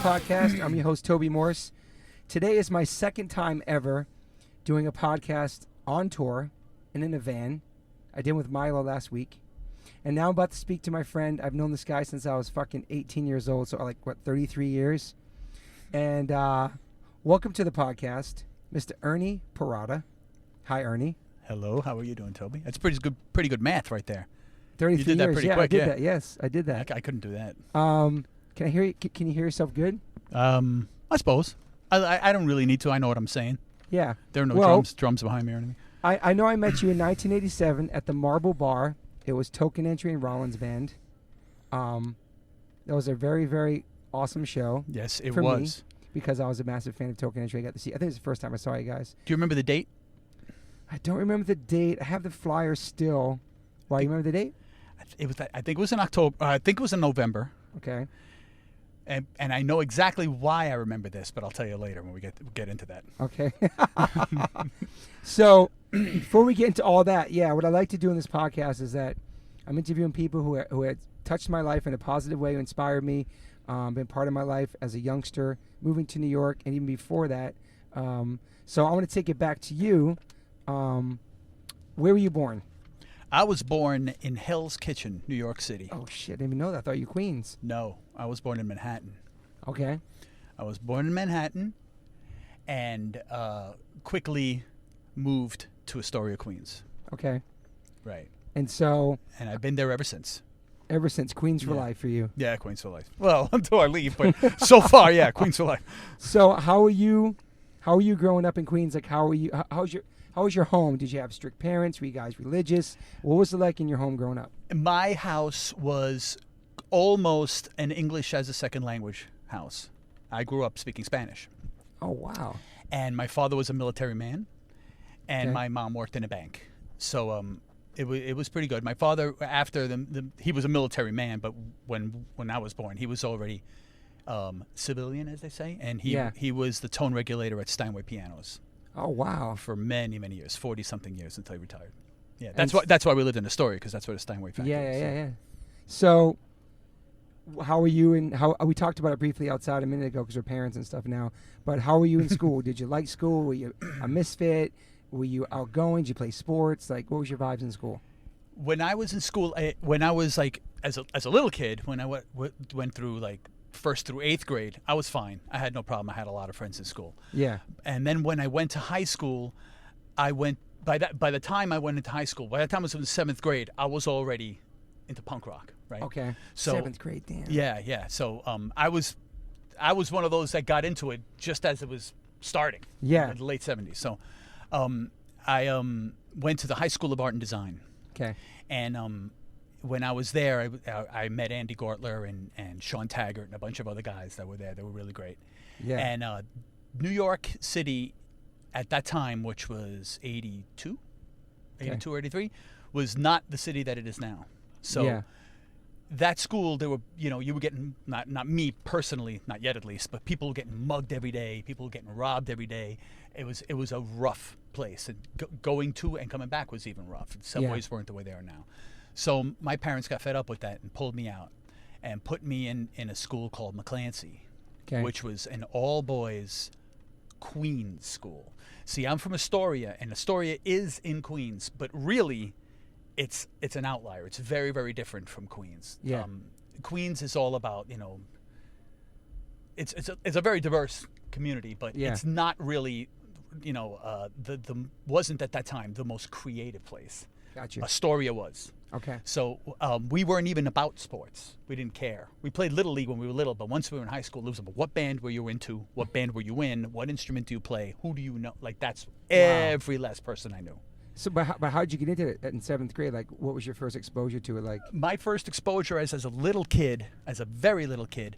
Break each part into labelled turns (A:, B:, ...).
A: Podcast. I'm your host, Toby Morse. Today is my second time ever doing a podcast on tour and in a van. I did with Milo last week. And now I'm about to speak to my friend. I've known this guy since I was fucking 18 years old, so 33 years. And welcome to the podcast, Mr. Ernie Parada. Hi, Ernie.
B: Hello, how are you doing, Toby? That's pretty good math right there.
A: 33
B: you did that
A: years.
B: pretty
A: yeah,
B: quick.
A: I did that. Yes, I did that.
B: I couldn't do that.
A: Can I hear you? Can you hear yourself good?
B: I suppose. I don't really need to. I know what I'm saying.
A: Yeah.
B: There are no drums behind me or anything.
A: I know I met you in 1987 at the Marble Bar. It was Token Entry and Rollins Band. That was a very, very awesome show.
B: Yes, it
A: for
B: was.
A: Me, because I was a massive fan of Token Entry. I got to see. I think it was the first time I saw you guys.
B: Do you remember the date?
A: I don't remember the date. I have the flyer still. Why, you remember the date?
B: I think it was in October. I think it was in November.
A: Okay.
B: And I know exactly why I remember this, but I'll tell you later when we get into that.
A: Okay. So before we get into all that, what I like to do in this podcast is that I'm interviewing people who had touched my life in a positive way, who inspired me, been part of my life as a youngster, moving to New York, and even before that. So I want to take it back to you. Where were you born?
B: I was born in Hell's Kitchen, New York City.
A: Oh, shit. I didn't even know that. I thought you were Queens.
B: No, I was born in Manhattan.
A: Okay.
B: I was born in Manhattan and quickly moved to Astoria, Queens.
A: Okay.
B: Right.
A: And so...
B: And I've been there ever since.
A: Ever since. Queens for life for you.
B: Yeah, Queens for life. Well, until I leave, but so far, yeah, Queens for life.
A: So how are you growing up in Queens? Like, how was your home? Did you have strict parents? Were you guys religious? What was it like in your home growing up?
B: My house was almost an English as a second language house. I grew up speaking Spanish.
A: Oh, wow.
B: And my father was a military man, and
A: Okay.
B: my mom worked in a bank. So it was pretty good. My father, after he was a military man, but when I was born, he was already civilian, as they say, and he was the tone regulator at Steinway Pianos.
A: Oh, wow.
B: For many, many years, 40-something years until he retired. Yeah, that's why we lived in Astoria, because that's where the Steinway factory is.
A: Yeah. So how were you we talked about it briefly outside a minute ago because we're parents and stuff now, but how were you in school? Did you like school? Were you a misfit? Were you outgoing? Did you play sports? Like, what was your vibes in school?
B: When I was in school, when I was like, as a little kid, when I went through like 1st through 8th grade, I was fine. I had no problem. I had a lot of friends in school. Yeah. And then when I went to high school, by the time I went into high school, by the time I was in the 7th grade, I was already into punk rock, right?
A: Okay.
B: So
A: 7th grade, damn.
B: Yeah. So I was one of those that got into it just as it was starting.
A: Yeah.
B: In the late 70s. So I went to the High School of Art and Design.
A: Okay.
B: And when I was there, I met Andy Gortler and Sean Taggart and a bunch of other guys that were there. They were really great. Yeah. And New York City at that time, which was 82 or 83, was not the city that it is now. So that school, there were, you were getting, not me personally, not yet at least, but people were getting mugged every day. People were getting robbed every day. It was a rough place. And going to and coming back was even rough. Subways weren't the way they are now. So my parents got fed up with that and pulled me out and put me in a school called McClancy, which was an all-boys Queens school. See, I'm from Astoria, and Astoria is in Queens, but really it's an outlier. It's very, very different from Queens. Yeah. Queens is all about, it's a very diverse community, but it's not really, wasn't at that time the most creative place.
A: Gotcha.
B: Astoria was.
A: Okay.
B: So we weren't even about sports. We didn't care. We played Little League when we were little, but once we were in high school, it was about what band were you into, what band were you in, what instrument do you play, who do you know? Like, that's every last person I knew.
A: So, but how did you get into it in 7th grade? Like, what was your first exposure to it? Like,
B: my first exposure as a little kid, as a very little kid,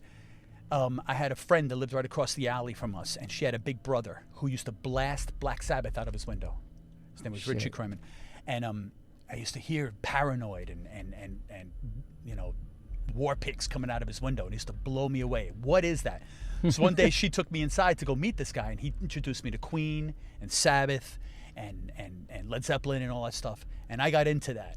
B: I had a friend that lived right across the alley from us, and she had a big brother who used to blast Black Sabbath out of his window. His name was Richie Kremen. And I used to hear Paranoid and War Pigs coming out of his window, and it used to blow me away. What is that? So one day she took me inside to go meet this guy, and he introduced me to Queen and Sabbath and Led Zeppelin and all that stuff. And I got into that.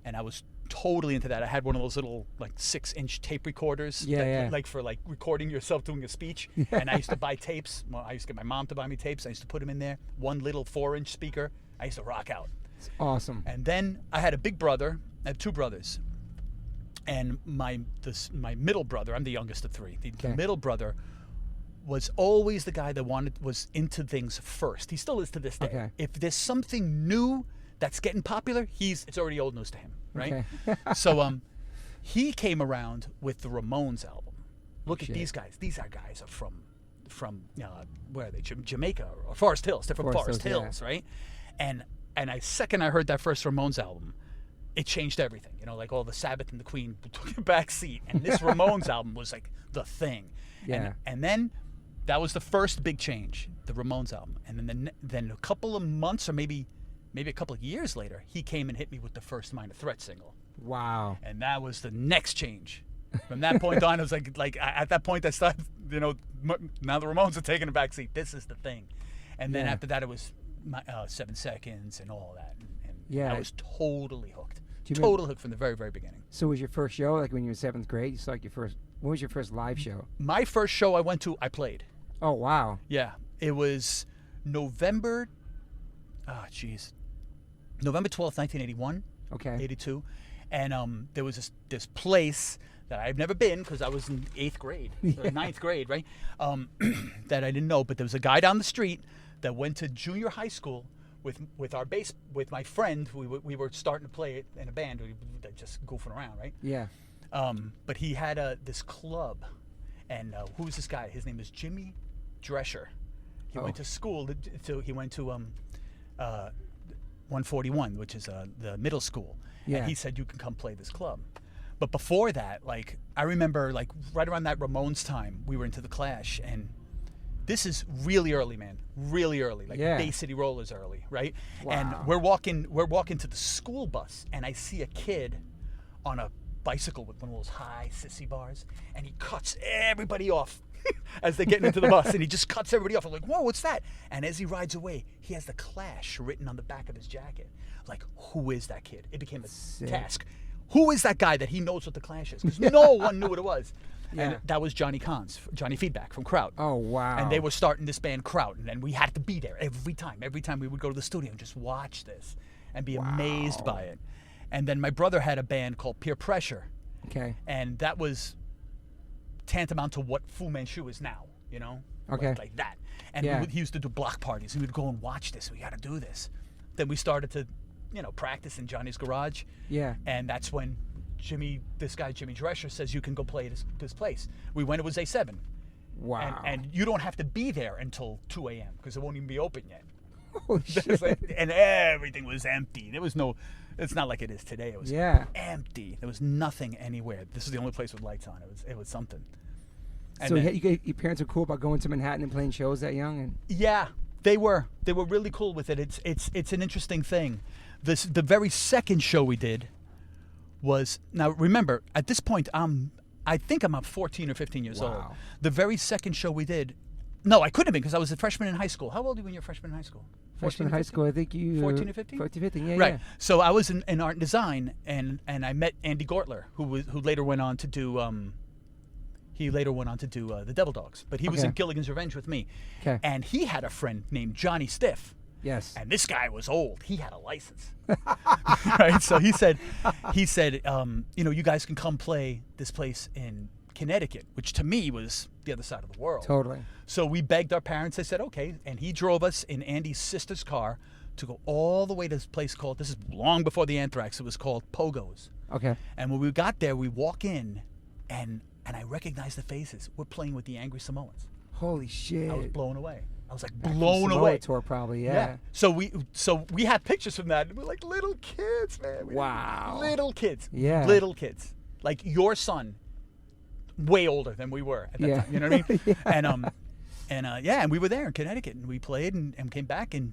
B: And I was totally into that. I had one of those little like 6-inch tape recorders, like for like recording yourself doing a speech. And I used to buy tapes. Well, I used to get my mom to buy me tapes. I used to put them in there. One little 4-inch speaker. I used to rock out.
A: It's awesome.
B: And then I had a big brother. I have 2 brothers, and my middle brother. I'm the youngest of 3. The middle brother was always the guy that was into things first. He still is to this day.
A: Okay.
B: If there's something new that's getting popular, it's already old news to him, right?
A: Okay.
B: So he came around with the Ramones album. Look at these guys. These guys are from where are they? Jamaica or Forest Hills. They're from Forest Hills, right? And second I heard that first Ramones album, it changed everything. Like all the Sabbath and the Queen took a back seat, and this Ramones album was like the thing.
A: Yeah.
B: And then that was the first big change, the Ramones album. And then a couple of months or maybe a couple of years later, he came and hit me with the first Minor Threat single.
A: Wow.
B: And that was the next change. From that point on, it was like at that point I started, now the Ramones are taking a back seat. This is the thing. And then after that, it was 7 Seconds and all that. And I was totally hooked. Hooked from the very, very beginning.
A: So was your first show, like when you were 7th grade? You saw what was your first live show?
B: My first show I went to, I played.
A: Oh, wow.
B: Yeah. It was November 12th, 1981. Okay. 82. And there was this place that I've never been because I was in 8th grade, or 9th grade, right? That I didn't know. But there was a guy down the street that went to junior high school with our bass, with my friend. We were starting to play it in a band, just goofing around, right? Yeah. But he had this club, and who was this guy? His name is Jimmy Drescher. He went to school. He went to 141, which is the middle school. Yeah. And he said, you can come play this club. But before that, like, I remember, like, right around that Ramones time, we were into the Clash, and this is really early, man. Really early. Like Bay City Rollers early, right? Wow. And we're walking to the school bus, and I see a kid on a bicycle with one of those high sissy bars, and he cuts everybody off as they're getting into the bus, and he just cuts everybody off. I'm like, whoa, what's that? And as he rides away, he has the Clash written on the back of his jacket. Like, who is that kid? It became a task. Who is that guy that he knows what the Clash is? Because no one knew what it was. Yeah. And that was Johnny Feedback from Kraut.
A: Oh, wow.
B: And they were starting this band Kraut, and we had to be there every time. Every time we would go to the studio and just watch this and be amazed by it. And then my brother had a band called Peer Pressure. Okay. And that was tantamount to what Fu Manchu is now, Okay. Like that. And he used to do block parties, and we'd go and watch this. We got to do this. Then we started to, practice in Johnny's garage. Yeah. And that's when this guy, Jimmy Drescher, says you can go play this place. We went, it was A7. Wow. And you don't have to be there until 2 a.m. because it won't even be open yet.
A: Oh, shit.
B: And everything was empty. There was it's not like it is today. It was empty. There was nothing anywhere. This is the only place with lights on. It was something. And
A: so your parents were cool about going to Manhattan and playing shows that young? And
B: yeah, they were really cool with it. It's an interesting thing. The very second show we did was, now remember, at this point I think I'm 14 or 15 years old. The very second show we did, no, I couldn't have been because I was a freshman in high school. How old were you when you were a freshman in high school?
A: Freshman in high school, I think you
B: 14 or 15?
A: 14, 15, yeah.
B: Right.
A: Yeah.
B: So I was in art and design, and I met Andy Gortler, who later went on to do the Devil Dogs, but he was in Gilligan's Revenge with me. Okay. And he had a friend named Johnny Stiff.
A: Yes.
B: And this guy was old. He had a license. Right? So he said, you guys can come play this place in Connecticut, which to me was the other side of the world.
A: Totally.
B: So we begged our parents. They said, okay. And he drove us in Andy's sister's car to go all the way to this place called, this is long before the Anthrax, it was called Pogo's. Okay. And when we got there, we walk in, and I recognized the faces. We're playing with the Angry Samoans.
A: Holy shit.
B: I was blown away. I was like blown away.
A: Tour probably, yeah.
B: So we had pictures from that. We're like little kids, man.
A: Wow.
B: Little kids.
A: Yeah.
B: Little kids. Like your son, way older than we were at that time. You know what I mean? Yeah. And we were there in Connecticut, and we played and came back and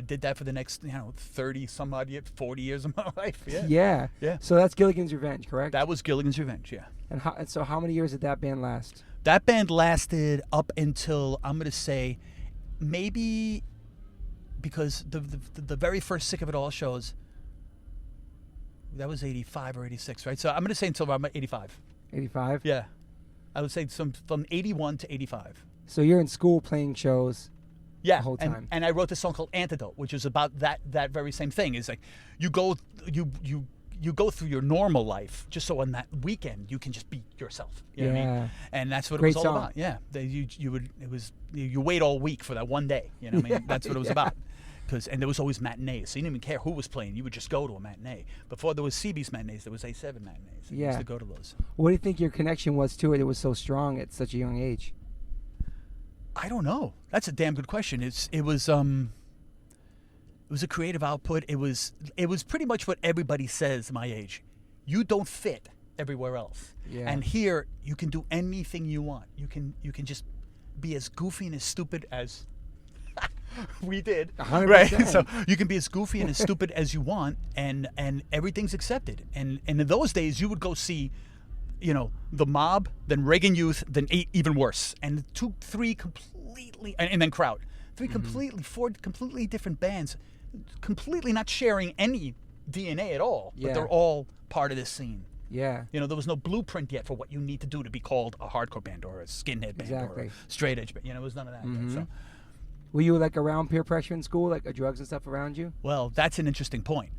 B: did that for the next 30 some odd years, 40 years of my life. Yeah.
A: Yeah. So that's Gilligan's Revenge, correct?
B: That was Gilligan's Revenge, yeah.
A: And so how many years did that band last?
B: That band lasted up until, I'm going to say, maybe, because the very first Sick of It All shows, that was 85 or 86, right? So I'm going to say until I'm 85.
A: 85?
B: Yeah. I would say from 81 to 85.
A: So you're in school playing shows
B: the
A: whole time.
B: And I wrote this song called Antidote, which is about that very same thing. It's like you go through your normal life just so on that weekend you can just be yourself. You know what I mean? And that's what
A: Great
B: it was all
A: song.
B: about. Yeah. You wait all week for that one day. You know what I mean? That's what it was about. And there was always matinees, so you didn't even care who was playing. You would just go to a matinee. Before there was CB's matinees, there was A7 matinees. You used to go to those.
A: What do you think your connection was to it? It was so strong at such a young age.
B: I don't know. That's a damn good question. It was a creative output. It was pretty much what everybody says my age. You don't fit everywhere else.
A: Yeah.
B: And here you can do anything you want. You can just be as goofy and as stupid as we did,
A: 100%.
B: right? So you can be as goofy and as stupid as you want, and everything's accepted. And in those days, you would go see, the Mob, then Reagan Youth, then even worse, and 2, 3 completely, and then Crowd, 4 completely different bands, completely not sharing any DNA at all, but they're all part of this scene.
A: Yeah.
B: There was no blueprint yet for what you need to do to be called a hardcore band or a skinhead band or a straight edge band. There was none of that. So.
A: Were you around peer pressure in school, drugs and stuff around you?
B: Well, that's an interesting point.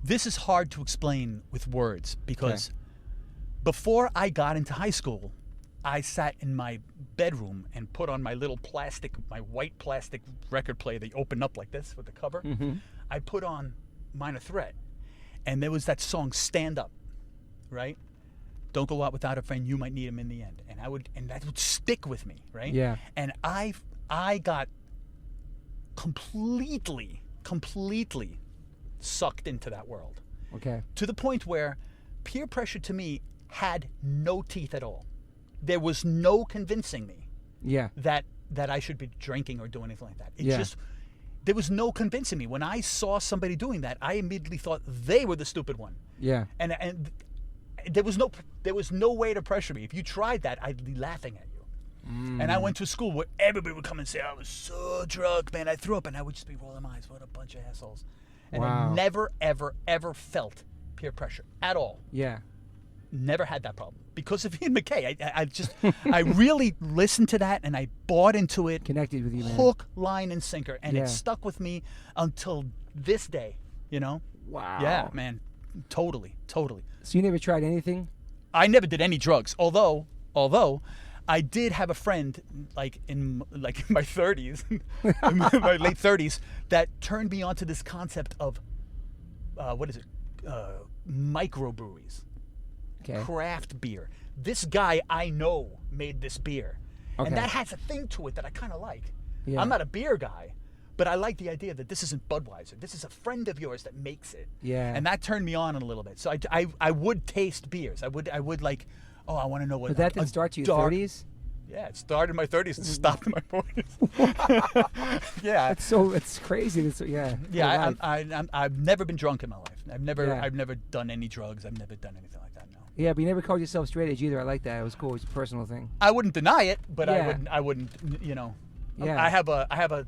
B: This is hard to explain with words because before I got into high school, I sat in my bedroom and put on my white plastic record player that you open up like this with the cover.
A: Mm-hmm.
B: I put on Minor Threat, and there was that song "Stand Up," right? Don't go out without a friend, you might need him in the end. And that would stick with me, right?
A: Yeah.
B: And I got completely sucked into that world.
A: Okay.
B: To the point where peer pressure to me had no teeth at all. There was no convincing me that I should be drinking or doing anything like that. There was no convincing me. When I saw somebody doing that, I immediately thought they were the stupid one.
A: Yeah.
B: And there was no way to pressure me. If you tried that, I'd be laughing at you. And I went to a school where everybody would come and say, I was so drunk, man, I threw up, and I would just be rolling my eyes. What a bunch of assholes. And I never, ever, ever felt peer pressure at all.
A: Yeah.
B: Never had that problem. Because of Ian MacKaye. I really listened to that, and I bought into it.
A: Connected with you, man.
B: Hook, line, and sinker. And it stuck with me until this day,
A: Wow.
B: Yeah, man. Totally.
A: So you never tried anything?
B: I never did any drugs, although I did have a friend in my 30s, in my late 30s, that turned me onto this concept of microbreweries, craft beer. This guy I know made this beer, and that has a thing to it that I kind of like. Yeah. I'm not a beer guy, but I like the idea that this isn't Budweiser. This is a friend of yours that makes it.
A: Yeah.
B: And that turned me on a little bit. So I would taste beers. I would like. Oh, I want to know what.
A: But that didn't start to your 30s?
B: Yeah, it started in my 30s and stopped in my 40s. Yeah.
A: It's crazy.
B: Yeah, I've never been drunk in my life. I've never done any drugs. I've never done anything like that, no.
A: Yeah, but you never called yourself straight edge either. I like that. It was cool. It's a personal thing.
B: I wouldn't deny it, but I wouldn't, Yeah. I have an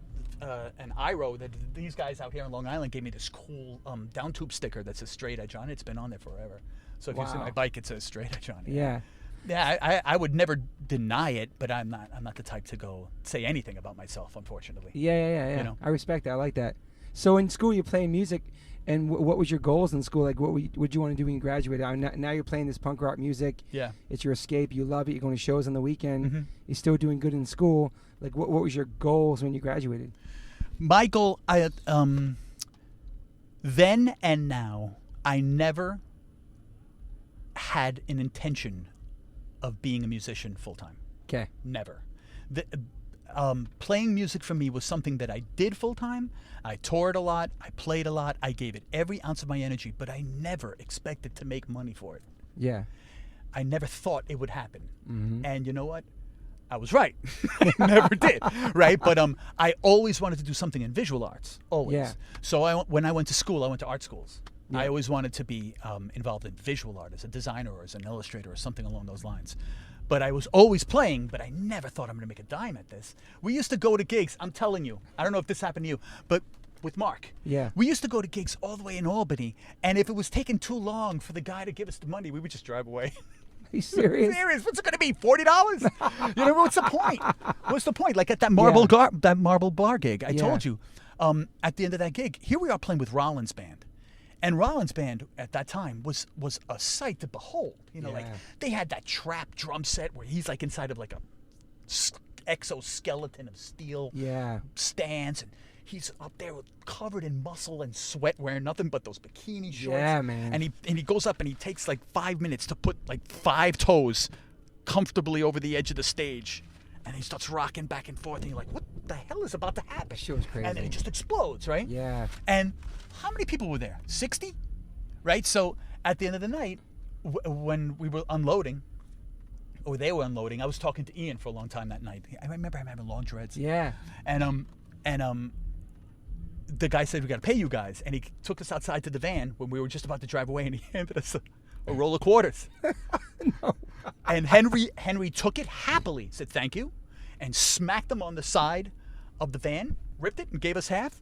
B: IRO that these guys out here in Long Island gave me this cool down tube sticker that says straight edge on it. It's been on there forever. So if you see my bike, it says straight edge on it.
A: Yeah.
B: Yeah, I would never deny it, but I'm not the type to go say anything about myself, unfortunately.
A: Yeah. I respect that. I like that. So in school, you're playing music, and what was your goals in school? Like, what did you want to do when you graduated? Now you're playing this punk rock music. Yeah. It's your escape. You love it. You're going to shows on the weekend. Mm-hmm. You're still doing good in school. Like, what was your goals when you graduated?
B: My goal, then and now, I never had an intention of being a musician full time.
A: Okay.
B: Never. Playing music for me was something that I did full time. I toured a lot. I played a lot. I gave it every ounce of my energy, but I never expected to make money for it.
A: Yeah.
B: I never thought it would happen. Mm-hmm. And you know what? I was right. It never did, right? But I always wanted to do something in visual arts, always. Yeah. So when I went to school, I went to art schools. Yeah. I always wanted to be involved in visual art as a designer or as an illustrator or something along those lines. But I was always playing, but I never thought I'm going to make a dime at this. We used to go to gigs. I'm telling you, I don't know if this happened to you, but with Mark.
A: Yeah.
B: We used to go to gigs all the way in Albany, and if it was taking too long for the guy to give us the money, we would just drive away.
A: Are you serious?
B: Serious? What's it going to be? $40? You know, what's the point? What's the point? Like at that marble bar gig, I told you, at the end of that gig, here we are playing with Rollins Band. And Rollins Band at that time was a sight to behold. You know, like they had that trap drum set where he's like inside of like a exoskeleton of steel stands, and he's up there covered in muscle and sweat, wearing nothing but those bikini shorts.
A: Yeah, man.
B: And he goes up and he takes like 5 minutes to put like 5 toes comfortably over the edge of the stage. And he starts rocking back and forth, and you're like, what the hell is about to happen?
A: That shit was crazy.
B: And then it just explodes, right?
A: Yeah.
B: And how many people were there? 60? Right? So at the end of the night, when we were unloading, or they were unloading, I was talking to Ian for a long time that night. I remember him having long dreads.
A: Yeah.
B: And the guy said, we got to pay you guys. And he took us outside to the van when we were just about to drive away, and he handed us a roll of quarters.
A: No.
B: And Henry took it happily, said thank you, and smacked them on the side of the van, ripped it, and gave us half.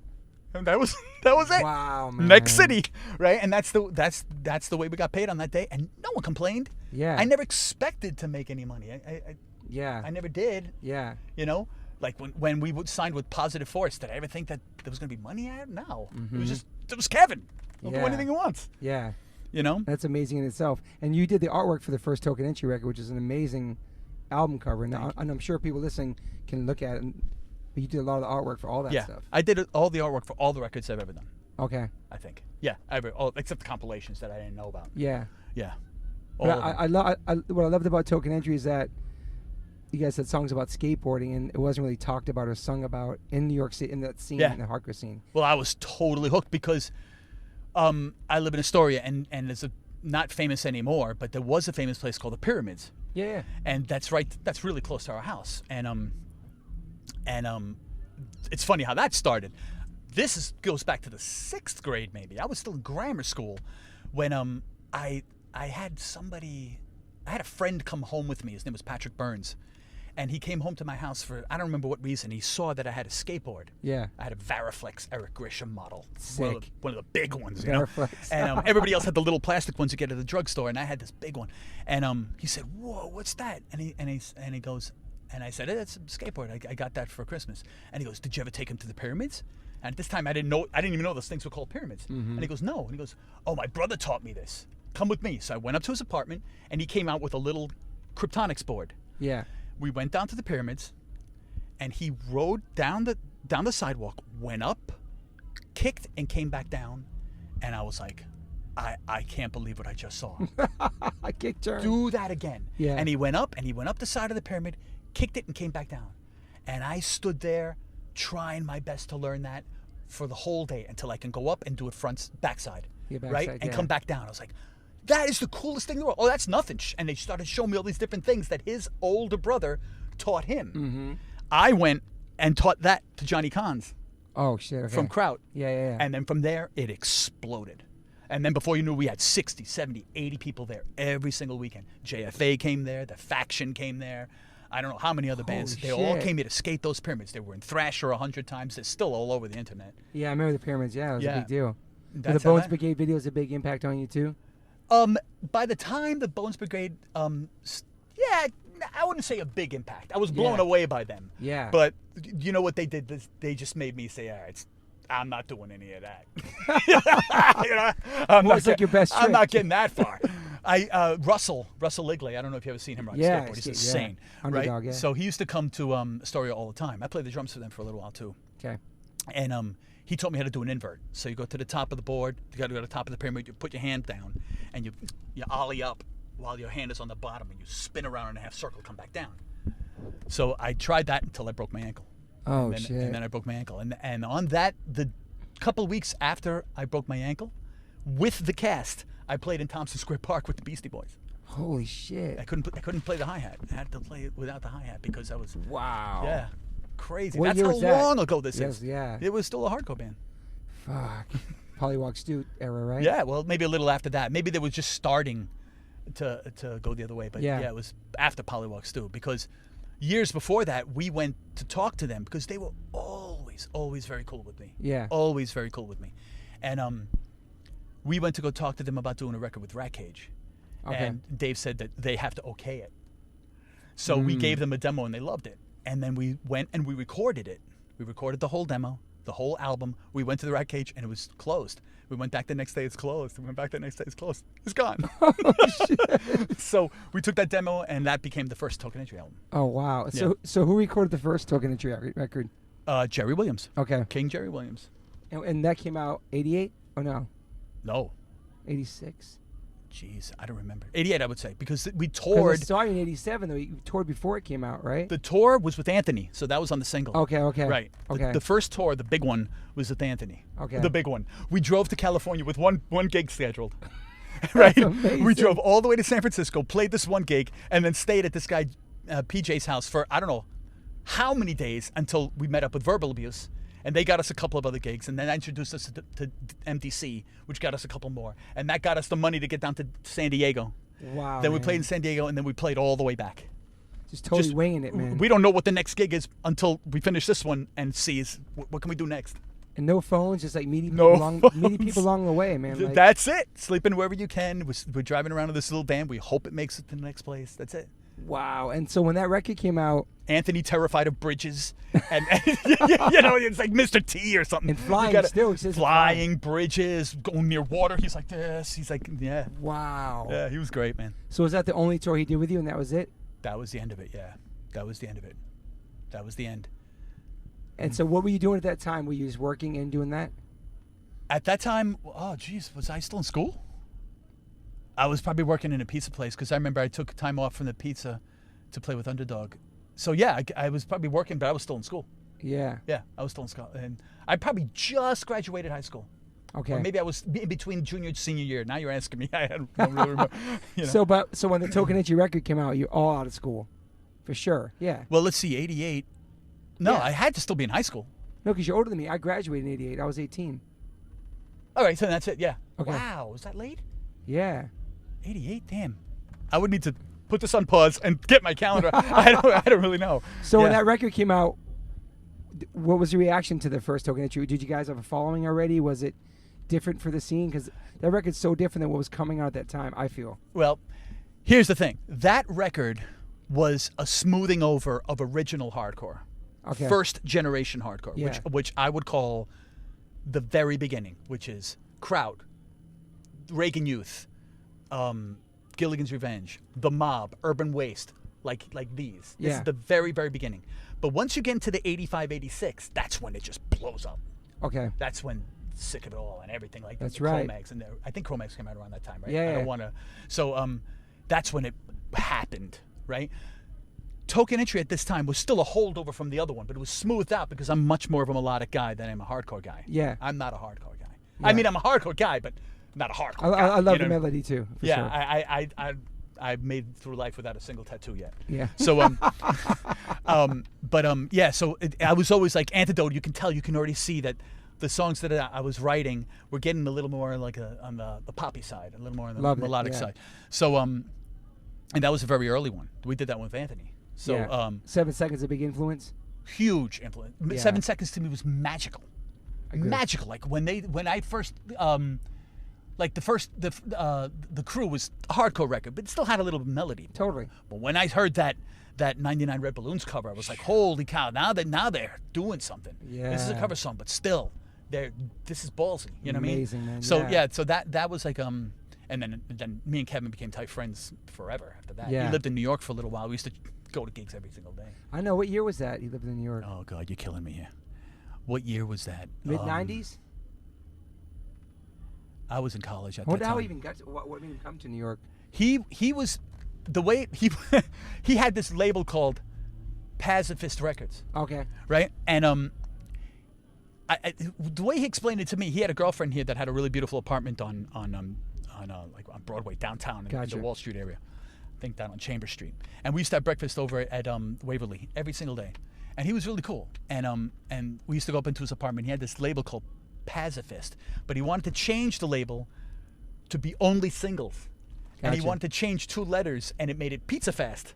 B: And that was it.
A: Wow, man.
B: Next city, right? And that's the way we got paid on that day, and no one complained.
A: Yeah.
B: I never expected to make any money. I never did.
A: Yeah.
B: You know, like when we signed with Positive Force, did I ever think that there was going to be money at it? No.
A: Mm-hmm.
B: It was Kevin. He'll do anything he wants.
A: Yeah.
B: You know?
A: That's amazing in itself. And you did the artwork for the first Token Entry record, which is an amazing album cover. And I'm sure people listening can look at it. But you did a lot of the artwork for all that stuff.
B: I did all the artwork for all the records I've ever done.
A: Okay.
B: I think. Yeah, except the compilations that I didn't know about.
A: Yeah.
B: Yeah.
A: What I loved about Token Entry is that you guys had songs about skateboarding, and it wasn't really talked about or sung about in New York City, in that scene, in the hardcore scene.
B: Well, I was totally hooked because I live in Astoria, and there's not famous anymore, but there was a famous place called the Pyramids.
A: Yeah.
B: And that's really close to our house. And it's funny how that started. This goes back to the 6th grade, maybe. I was still in grammar school when I had a friend come home with me. His name was Patrick Burns. And he came home to my house for, I don't remember what reason. He saw that I had a skateboard. Yeah. I had a Variflex Eric Grisham model.
A: Sick.
B: One of the big ones, you know. And everybody else had the little plastic ones you get at the drugstore, and I had this big one. And he said, "Whoa, what's that?" And he goes, and I said, "It's a skateboard. I got that for Christmas." And he goes, "Did you ever take him to the pyramids?" And at this time, I didn't even know those things were called pyramids. Mm-hmm. And he goes, "No." And he goes, "Oh, my brother taught me this. Come with me." So I went up to his apartment, and he came out with a little Kryptonics board. Yeah. We went down to the pyramids, and he rode down the sidewalk, went up, kicked, and came back down. And I was like, I can't believe what I just saw.
A: I kicked her.
B: Do that again.
A: Yeah.
B: And he went up the side of the pyramid, kicked it, and came back down. And I stood there trying my best to learn that for the whole day until I can go up and do it backside, right? And come back down. I was like, that is the coolest thing in the world. Oh, that's nothing. And they started showing me all these different things that his older brother taught him. Mm-hmm. I went and taught that to Johnny Kahns.
A: Oh, shit. Okay.
B: From Kraut.
A: Yeah.
B: And then from there, it exploded. And then before you knew, we had 60, 70, 80 people there every single weekend. JFA came there. The Faction came there. I don't know how many other bands. They all came here to skate those pyramids. They were in Thrasher 100 times. They're still all over the internet.
A: Yeah, I remember the pyramids. Yeah, it was a big deal.
B: Were
A: the Bones Brigade videos a big impact on you, too?
B: By the time the Bones Brigade, I wouldn't say a big impact. I was blown away by them. Yeah. But you know what they did? They just made me say, all right, I'm not doing any of that.
A: Like your best trick?
B: I'm not getting that far. Russell Ligley, I don't know if you've ever seen him ride skateboard. He's insane.
A: Underdog,
B: right? So he used to come to Astoria all the time. I played the drums for them for a little while, too.
A: Okay.
B: And he taught me how to do an invert. So you go to the top of the board, you got to go to the top of the pyramid, you put your hand down, and you ollie up while your hand is on the bottom, and you spin around in a half circle, come back down. So I tried that until I broke my ankle.
A: Oh, shit.
B: And then I broke my ankle. And on that, the couple weeks after I broke my ankle, with the cast, I played in Thompson Square Park with the Beastie Boys.
A: Holy shit.
B: I couldn't play the hi-hat. I had to play it without the hi-hat because I was...
A: Wow.
B: Yeah. Crazy.
A: What
B: That's
A: year
B: how
A: was that?
B: long ago this is.
A: Yeah.
B: It was still a hardcore band.
A: Fuck. Pollywog Stu era, right?
B: Yeah, well, maybe a little after that. Maybe they were just starting to go the other way. But yeah, it was after Pollywog Stu because years before that, we went to talk to them because they were always always very cool with me.
A: Yeah.
B: Always very cool with me. And we went to go talk to them about doing a record with Rat Cage.
A: Okay.
B: And Dave said that they have to okay it. So we gave them a demo and they loved it. And then we went and we recorded it. We recorded the whole demo, the whole album. We went to the Rat Cage and it was closed. We went back the next day, it's closed. We went back the next day, it's closed. It's gone.
A: Oh, shit.
B: So we took that demo and that became the first Token Entry album.
A: Oh, wow. So who recorded the first Token Entry record?
B: Jerry Williams.
A: Okay.
B: King Jerry Williams.
A: And that came out 88? Oh, no.
B: No.
A: 86?
B: Jeez, I don't remember. 88, I would say, because we
A: 'Cause
B: toured.
A: I saw you in 87, though. You toured before it came out, right?
B: The tour was with Anthony, so that was on the single.
A: Okay.
B: Right.
A: Okay.
B: The first tour, the big one, was with Anthony.
A: Okay.
B: The big one. We drove to California with one gig scheduled. Right?
A: amazing.
B: We drove all the way to San Francisco, played this one gig, and then stayed at this guy, PJ's house for, I don't know how many days until we met up with Verbal Abuse. And they got us a couple of other gigs, and then I introduced us to MDC, which got us a couple more. And that got us the money to get down to San Diego.
A: Wow.
B: Then we
A: man.
B: played in San Diego, and then we played all the way back.
A: Just totally winging it, man.
B: We don't know what the next gig is until we finish this one and see what can we do next.
A: And no phones, just like meeting
B: No
A: people along the way, man. Like,
B: That's it. Sleeping wherever you can. We're driving around in this little van. We hope it makes it to the next place. That's it.
A: wow. And so when that record came out,
B: Anthony terrified of bridges, and you know, it's like Mr. T or something.
A: and flying
B: You gotta-
A: still, he says
B: flying bridges, going near water. He's like this. He's like, yeah.
A: Wow.
B: Yeah, he was great, man.
A: So was that the only tour he did with you, and that was it?
B: That was the end of it, yeah. That was the end of it. That was the end.
A: And so what were you doing at that time? Were you just working and doing that?
B: At that time, oh, geez, was I still in school? I was probably working in a pizza place because I remember I took time off from the pizza to play with Underdog. So, yeah, I was probably working, but I was still in school.
A: Yeah.
B: Yeah, I was still in school. And I probably just graduated high school.
A: Okay.
B: Or maybe I was in between junior and senior year. Now you're asking me. I don't really remember. You know.
A: So when the Token Entry record came out, you're all out of school, for sure. Yeah.
B: Well, let's see, 88. No,
A: Yeah.
B: I had to still be in high school.
A: No, because you're older than me. I graduated in '88. I was 18.
B: All right, so that's it, yeah.
A: Okay.
B: Wow, was that late?
A: Yeah.
B: 88, damn. I would need to put this on pause and get my calendar. I don't really know.
A: So when
B: Yeah.
A: that record came out, what was the reaction to the first Token Entry? Did you guys have a following already? Was it different for the scene? Because that record's so different than what was coming out at that time, I feel.
B: Well, here's the thing. That record was a smoothing over of original hardcore.
A: Okay.
B: First generation hardcore,
A: Yeah.
B: which I would call the very beginning, which is Crowd, Reagan Youth, Gilligan's Revenge, The Mob, Urban Waste, like these. This
A: Yeah.
B: is the very, very beginning. But once you get into the 85, 86, that's when it just blows up.
A: Okay.
B: That's when Sick of It All and everything like
A: That's
B: the
A: right.
B: Chromax, and I think Chromax came out around that time, right?
A: Yeah,
B: I don't
A: yeah.
B: want to. So that's when it happened, right? Token Entry at this time was still a holdover from the other one, but it was smoothed out because I'm much more of a melodic guy than I'm a hardcore guy.
A: Yeah.
B: I'm not a hardcore guy.
A: Yeah.
B: I mean, I'm a hardcore guy, but not a hardcore guy.
A: I love
B: you
A: the
B: know?
A: melody too. For
B: Yeah,
A: Sure.
B: I made through life without a single tattoo yet.
A: Yeah.
B: So yeah. So I was always like Antidote. You can tell, you can already see that the songs that I was writing were getting a little more like on the poppy side, a little more on the
A: Loved it,
B: melodic
A: yeah.
B: side. So and that was a very early one. We did that one with Anthony. So
A: yeah. 7 Seconds a big influence.
B: huge influence.
A: Yeah.
B: 7 Seconds to me was magical.
A: Agreed.
B: Magical. Like when I first like the crew was a hardcore record, but it still had a little melody.
A: Totally.
B: But when I heard that 99 Red Balloons cover, I was like, holy cow! Now they're doing something. This is a
A: Yeah.
B: cover song, but still, this is ballsy. You know what I mean?
A: Amazing, man.
B: So
A: Yeah.
B: so that was like and then me and Kevin became tight friends forever after that.
A: Yeah.
B: He lived in New York for a little while. We used to go to gigs every single day.
A: I know. What year was that? You lived in New York.
B: Oh God, you're killing me here. What year was that?
A: Mid '90s.
B: I was in college at
A: I wonder
B: that
A: how
B: time.
A: he even got to, what made him come to New York.
B: He was the way he had this label called Pacifist Records,
A: Okay.
B: right? And the way he explained it to me, he had a girlfriend here that had a really beautiful apartment on Broadway downtown in
A: Gotcha.
B: the Wall Street area. I think down on Chambers Street. And we used to have breakfast over at Waverly every single day. And he was really cool. And we used to go up into his apartment. He had this label called Pacifist, but he wanted to change the label to be only singles. And he
A: Gotcha.
B: wanted to change 2 letters, and it made it Pizza Fast.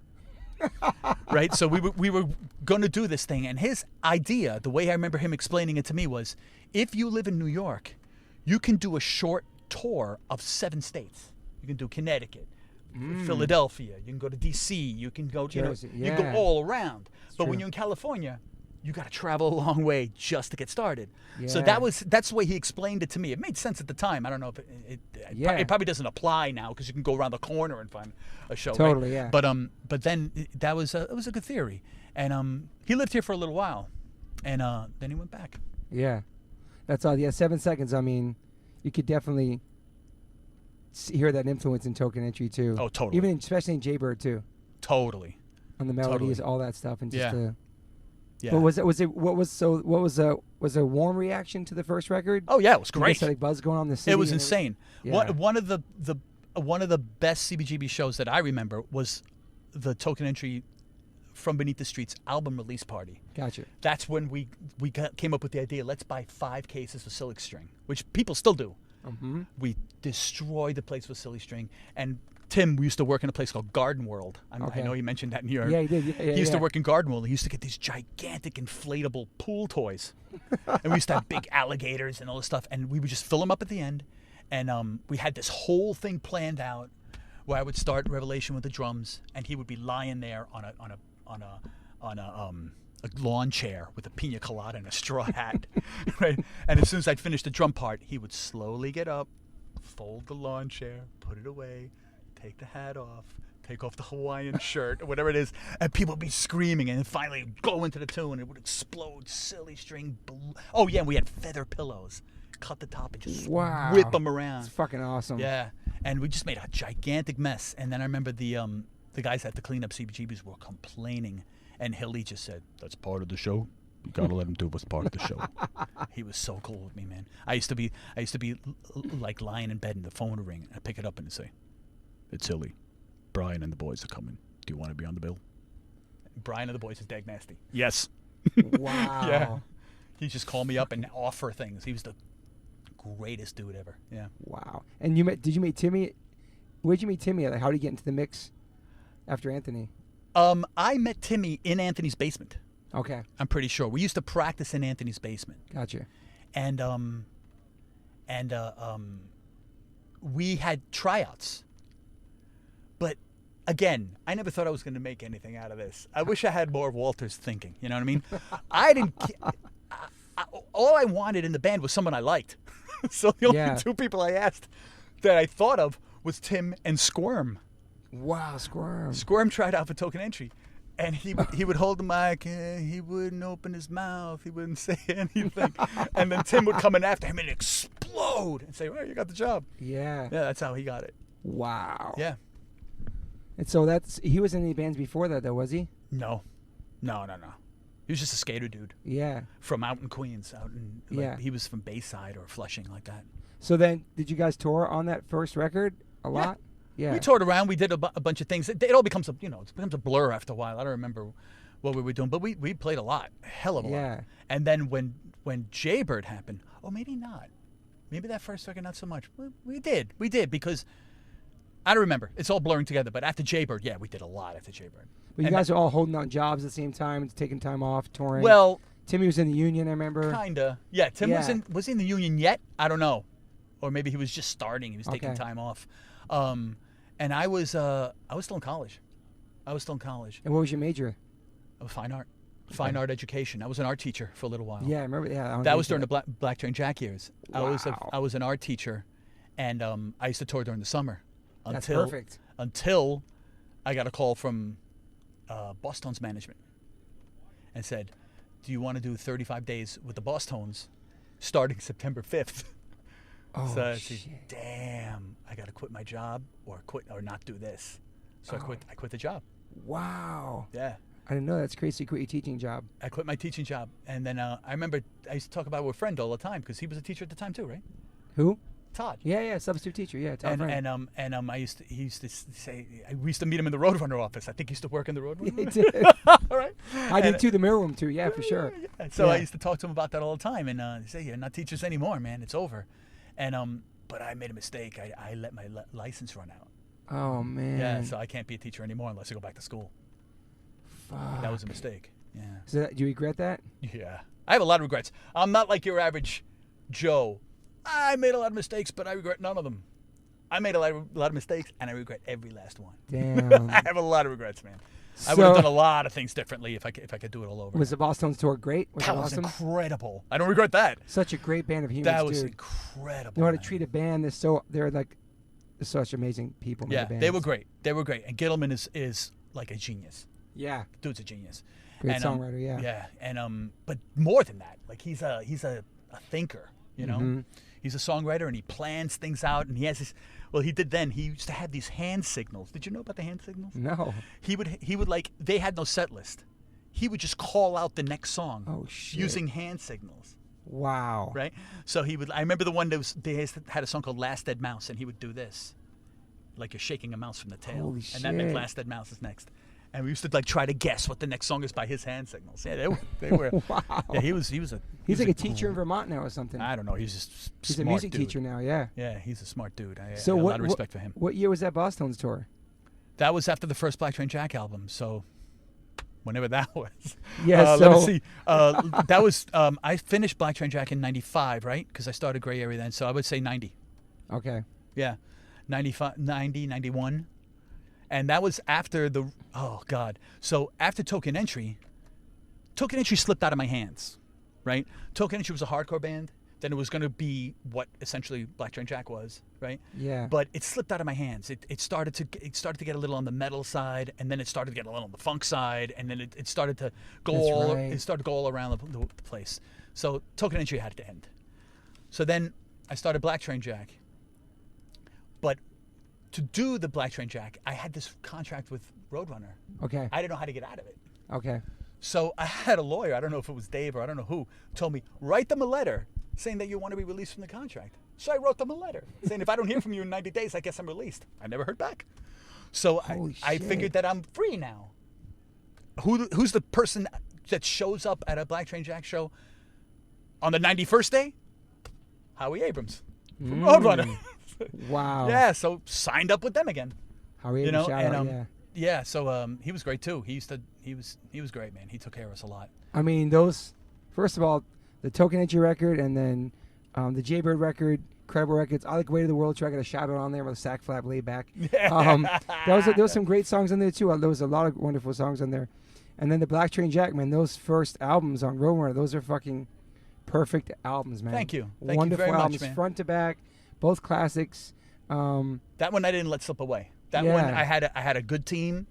B: Right? So we were going to do this thing, and his idea, the way I remember him explaining it to me, was if you live in New York, you can do a short tour of 7 states. You can do Connecticut, Philadelphia. You can go to D.C. You can go,
A: Jersey,
B: you go all around. But when you're in California, you got to travel a long way just to get started.
A: Yeah.
B: So that's the way he explained it to me. It made sense at the time. I don't know if it probably doesn't apply now because you can go around the corner and find a show.
A: Totally,
B: right?
A: yeah.
B: But then it was a good theory, and he lived here for a little while, and then he went back.
A: Yeah, that's all. Yeah, 7 seconds. I mean, you could definitely hear that influence in Token Entry too.
B: Oh, totally.
A: Even especially in Jaybird too.
B: Totally.
A: On the melodies, all that stuff, and just
B: yeah.
A: But was a warm reaction to the first record?
B: Oh yeah, it was great.
A: Like buzz going on in the city.
B: It was insane.
A: Yeah.
B: One of the best CBGB shows that I remember was the Token Entry From Beneath the Streets album release party.
A: Gotcha.
B: That's when we came up with the idea. Let's buy 5 cases of Silly String, which people still do.
A: Mm-hmm.
B: We destroyed the place with Silly String, and Tim, we used to work in a place called Garden World. I know he mentioned that in your...
A: Yeah, he did. Yeah,
B: he used to work in Garden World. He used to get these gigantic inflatable pool toys. And we used to have big alligators and all this stuff. And we would just fill them up at the end. And we had this whole thing planned out where I would start Revelation with the drums, and he would be lying there on a lawn chair with a pina colada and a straw hat. Right? And as soon as I'd finish the drum part, he would slowly get up, fold the lawn chair, put it away, take the hat off, take off the Hawaiian shirt, or whatever it is, and people would be screaming, and then finally go into the tune, and it would explode, Silly String. Oh, yeah, and we had feather pillows. Cut the top and just whip them around.
A: It's fucking awesome.
B: Yeah, and we just made a gigantic mess. And then I remember the guys at the cleanup CBGBs were complaining, and Hilly just said, "That's part of the show. You gotta let him do what's part of the show." He was so cool with me, man. I used to be like lying in bed and the phone would ring, and I'd pick it up and say, "It's Hilly. Brian and the boys are coming. Do you want to be on the bill?" Brian and the boys is dag nasty. Yes.
A: Wow.
B: Yeah. He just called me up and offer things. He was the greatest dude ever. Yeah.
A: Wow. And did you meet Timmy? Where'd you meet Timmy? Like, how did you get into the mix after Anthony?
B: I met Timmy in Anthony's basement.
A: Okay.
B: I'm pretty sure. We used to practice in Anthony's basement.
A: Gotcha.
B: And we had tryouts. But again, I never thought I was going to make anything out of this. I wish I had more of Walter's thinking. You know what I mean? I didn't. All I wanted in the band was someone I liked. So the only 2 people I asked that I thought of was Tim and Squirm.
A: Wow, Squirm.
B: Squirm tried out for Token Entry. And he would hold the mic, he wouldn't open his mouth, he wouldn't say anything. And then Tim would come in after him and explode and say, "Well, you got the job."
A: Yeah.
B: Yeah, that's how he got it.
A: Wow.
B: Yeah.
A: And so he was in any bands before that, though, was he?
B: No. He was just a skater dude.
A: Yeah.
B: From out in Queens. He was from Bayside or Flushing, like that.
A: So then, did you guys tour on that first record a lot? Yeah.
B: We toured around. We did a bunch of things. It all becomes a blur after a while. I don't remember what we were doing, but we played a lot, a hell of a lot. And then when Jaybird happened, maybe not. Maybe that first record not so much. We did because I don't remember. It's all blurring together. But after Jaybird, we did a lot after Jaybird.
A: But you guys are all holding on jobs at the same time, taking time off, touring.
B: Well,
A: Timmy was in the union, I remember.
B: Kinda. Yeah, Tim was he in the union yet? I don't know. Or maybe he was just starting. He was taking time off. And I was still in college.
A: And what was your major?
B: Fine art. Fine art education. I was an art teacher for a little while.
A: Yeah, I remember. Yeah,
B: that was during the Black Train Jack years.
A: Wow.
B: I was an art teacher, and I used to tour during the summer.
A: That's perfect.
B: Until I got a call from Boss Tones management and said, "Do you want to do 35 days with the Boss Tones starting September 5th?"
A: Oh,
B: so I
A: shit.
B: said, "Damn, I got to quit my job or not do this." So I quit the job.
A: Wow.
B: Yeah.
A: I didn't know that's crazy. You quit your teaching job.
B: I quit my teaching job, and then I remember I used to talk about it with a friend all the time because he was a teacher at the time too, right?
A: Who?
B: Todd.
A: Yeah, substitute teacher. Yeah, Todd.
B: He used to say we used to meet him in the Roadrunner office. I think he used to work in the Roadrunner.
A: Yeah, he did.
B: All right.
A: I did too. The mirror room too. Yeah, for sure.
B: Yeah. So I used to talk to him about that all the time, and he said, "You're not teachers anymore, man. It's over." And but I made a mistake. I let my license run out.
A: Oh man.
B: Yeah. So I can't be a teacher anymore unless I go back to school.
A: Fuck.
B: That was a mistake. Yeah.
A: So do you regret that?
B: Yeah. I have a lot of regrets. I'm not like your average Joe. I made a lot of mistakes, but I regret none of them. I made a lot of mistakes, and I regret every last one.
A: Damn.
B: I have a lot of regrets, man. I would have done a lot of things differently if I could do it all over.
A: Was the Bosstones tour great?
B: That was incredible. I don't regret that.
A: Such a great band of humans,
B: That was
A: dude.
B: incredible.
A: You know how to treat a band. They're like such amazing people.
B: Yeah,
A: bands.
B: they were great. They were great. And Gilligan is like a genius.
A: Yeah.
B: Dude's a genius.
A: Great songwriter, yeah.
B: Yeah, and but more than that, like he's a thinker, you know.
A: Mm-hmm.
B: He's a songwriter and he plans things out, and he has this. Well, he did then. He used to have these hand signals. Did you know about the hand signals?
A: No.
B: He would like, they had no set list. He would just call out the next song.
A: Oh shit.
B: Using hand signals.
A: Wow.
B: Right. So he would. I remember the one they had a song called "Last Dead Mouse," and he would do this, like you're shaking a mouse from the tail,
A: Holy
B: and that meant
A: shit.
B: "Last Dead Mouse" is next. And we used to like try to guess what the next song is by his hand signals. Yeah, they were.
A: Wow.
B: Yeah, he was
A: He's like a teacher in Vermont now or something.
B: I don't know. He's just
A: He's
B: smart
A: a music
B: dude.
A: teacher now, yeah.
B: Yeah, he's a smart dude. I
A: So
B: have a
A: what,
B: lot of respect for him.
A: What year was that Bosstones tour?
B: That was after the first Black Train Jack album. So whenever that was.
A: Yeah,
B: Let me see. That was I finished Black Train Jack in '95, right? Because I started Gray Area then. So I would say 90.
A: Okay.
B: Yeah, 95, 90, 91. And that was after the, oh God. So after Token Entry slipped out of my hands, right? Token Entry was a hardcore band. Then it was going to be what essentially Black Train Jack was, right?
A: Yeah.
B: But it slipped out of my hands. It started to get a little on the metal side, and then it started to get a little on the funk side, and then it started to go it started to go all around the place. So Token Entry had to end. So then I started Black Train Jack. But to do the Black Train Jack, I had this contract with Roadrunner.
A: Okay.
B: I didn't know how to get out of it.
A: Okay.
B: So I had a lawyer, I don't know if it was Dave or I don't know who, told me, write them a letter saying that you want to be released from the contract. So I wrote them a letter saying, if I don't hear from you in 90 days, I guess I'm released. I never heard back. So I figured that I'm free now. Who's the person that shows up at a Black Train Jack show on the 91st day? Howie Abrams from Roadrunner.
A: Wow.
B: Yeah, so signed up with them again.
A: Howie Abrams, shout out, yeah.
B: Yeah, so he was great too. He was great, man. He took care of us a lot.
A: I mean, first of all, the Token Entry record and then the Jaybird record, Credible Records. I like Way to the World Tour. I got a shout out on there with a sack flap laid back. There was some great songs on there too. There was a lot of wonderful songs on there. And then the Black Train Jack, man, those first albums on Roadrunner, those are fucking perfect albums, man.
B: Thank you.
A: Wonderful
B: you very
A: albums,
B: much, man.
A: front to back, both classics.
B: That one I didn't let slip away. That
A: Yeah.
B: one I had a good team.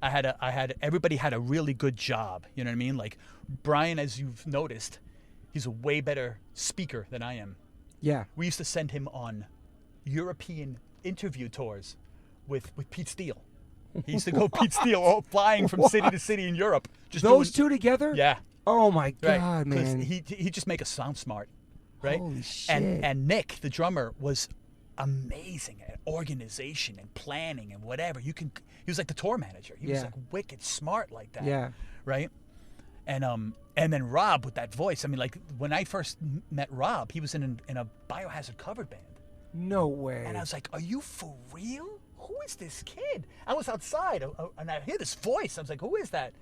B: Everybody had a really good job. You know what I mean? Like Brian, as you've noticed, he's a way better speaker than I am.
A: Yeah.
B: We used to send him on European interview tours with Pete Steele. He used to go Pete Steele, flying from city to city in Europe.
A: Those two together?
B: Yeah.
A: Oh my God,
B: Right.
A: man.
B: He just make us sound smart, right?
A: Holy shit.
B: And Nick, the drummer, was amazing at organization and planning and whatever. He was like the tour manager. He was like wicked smart like that.
A: Yeah.
B: Right? And then Rob with that voice. I mean, like when I first met Rob, he was in a Biohazard cover band.
A: No way.
B: And I was like, are you for real? Who is this kid? I was outside and I hear this voice. I was like, who is that?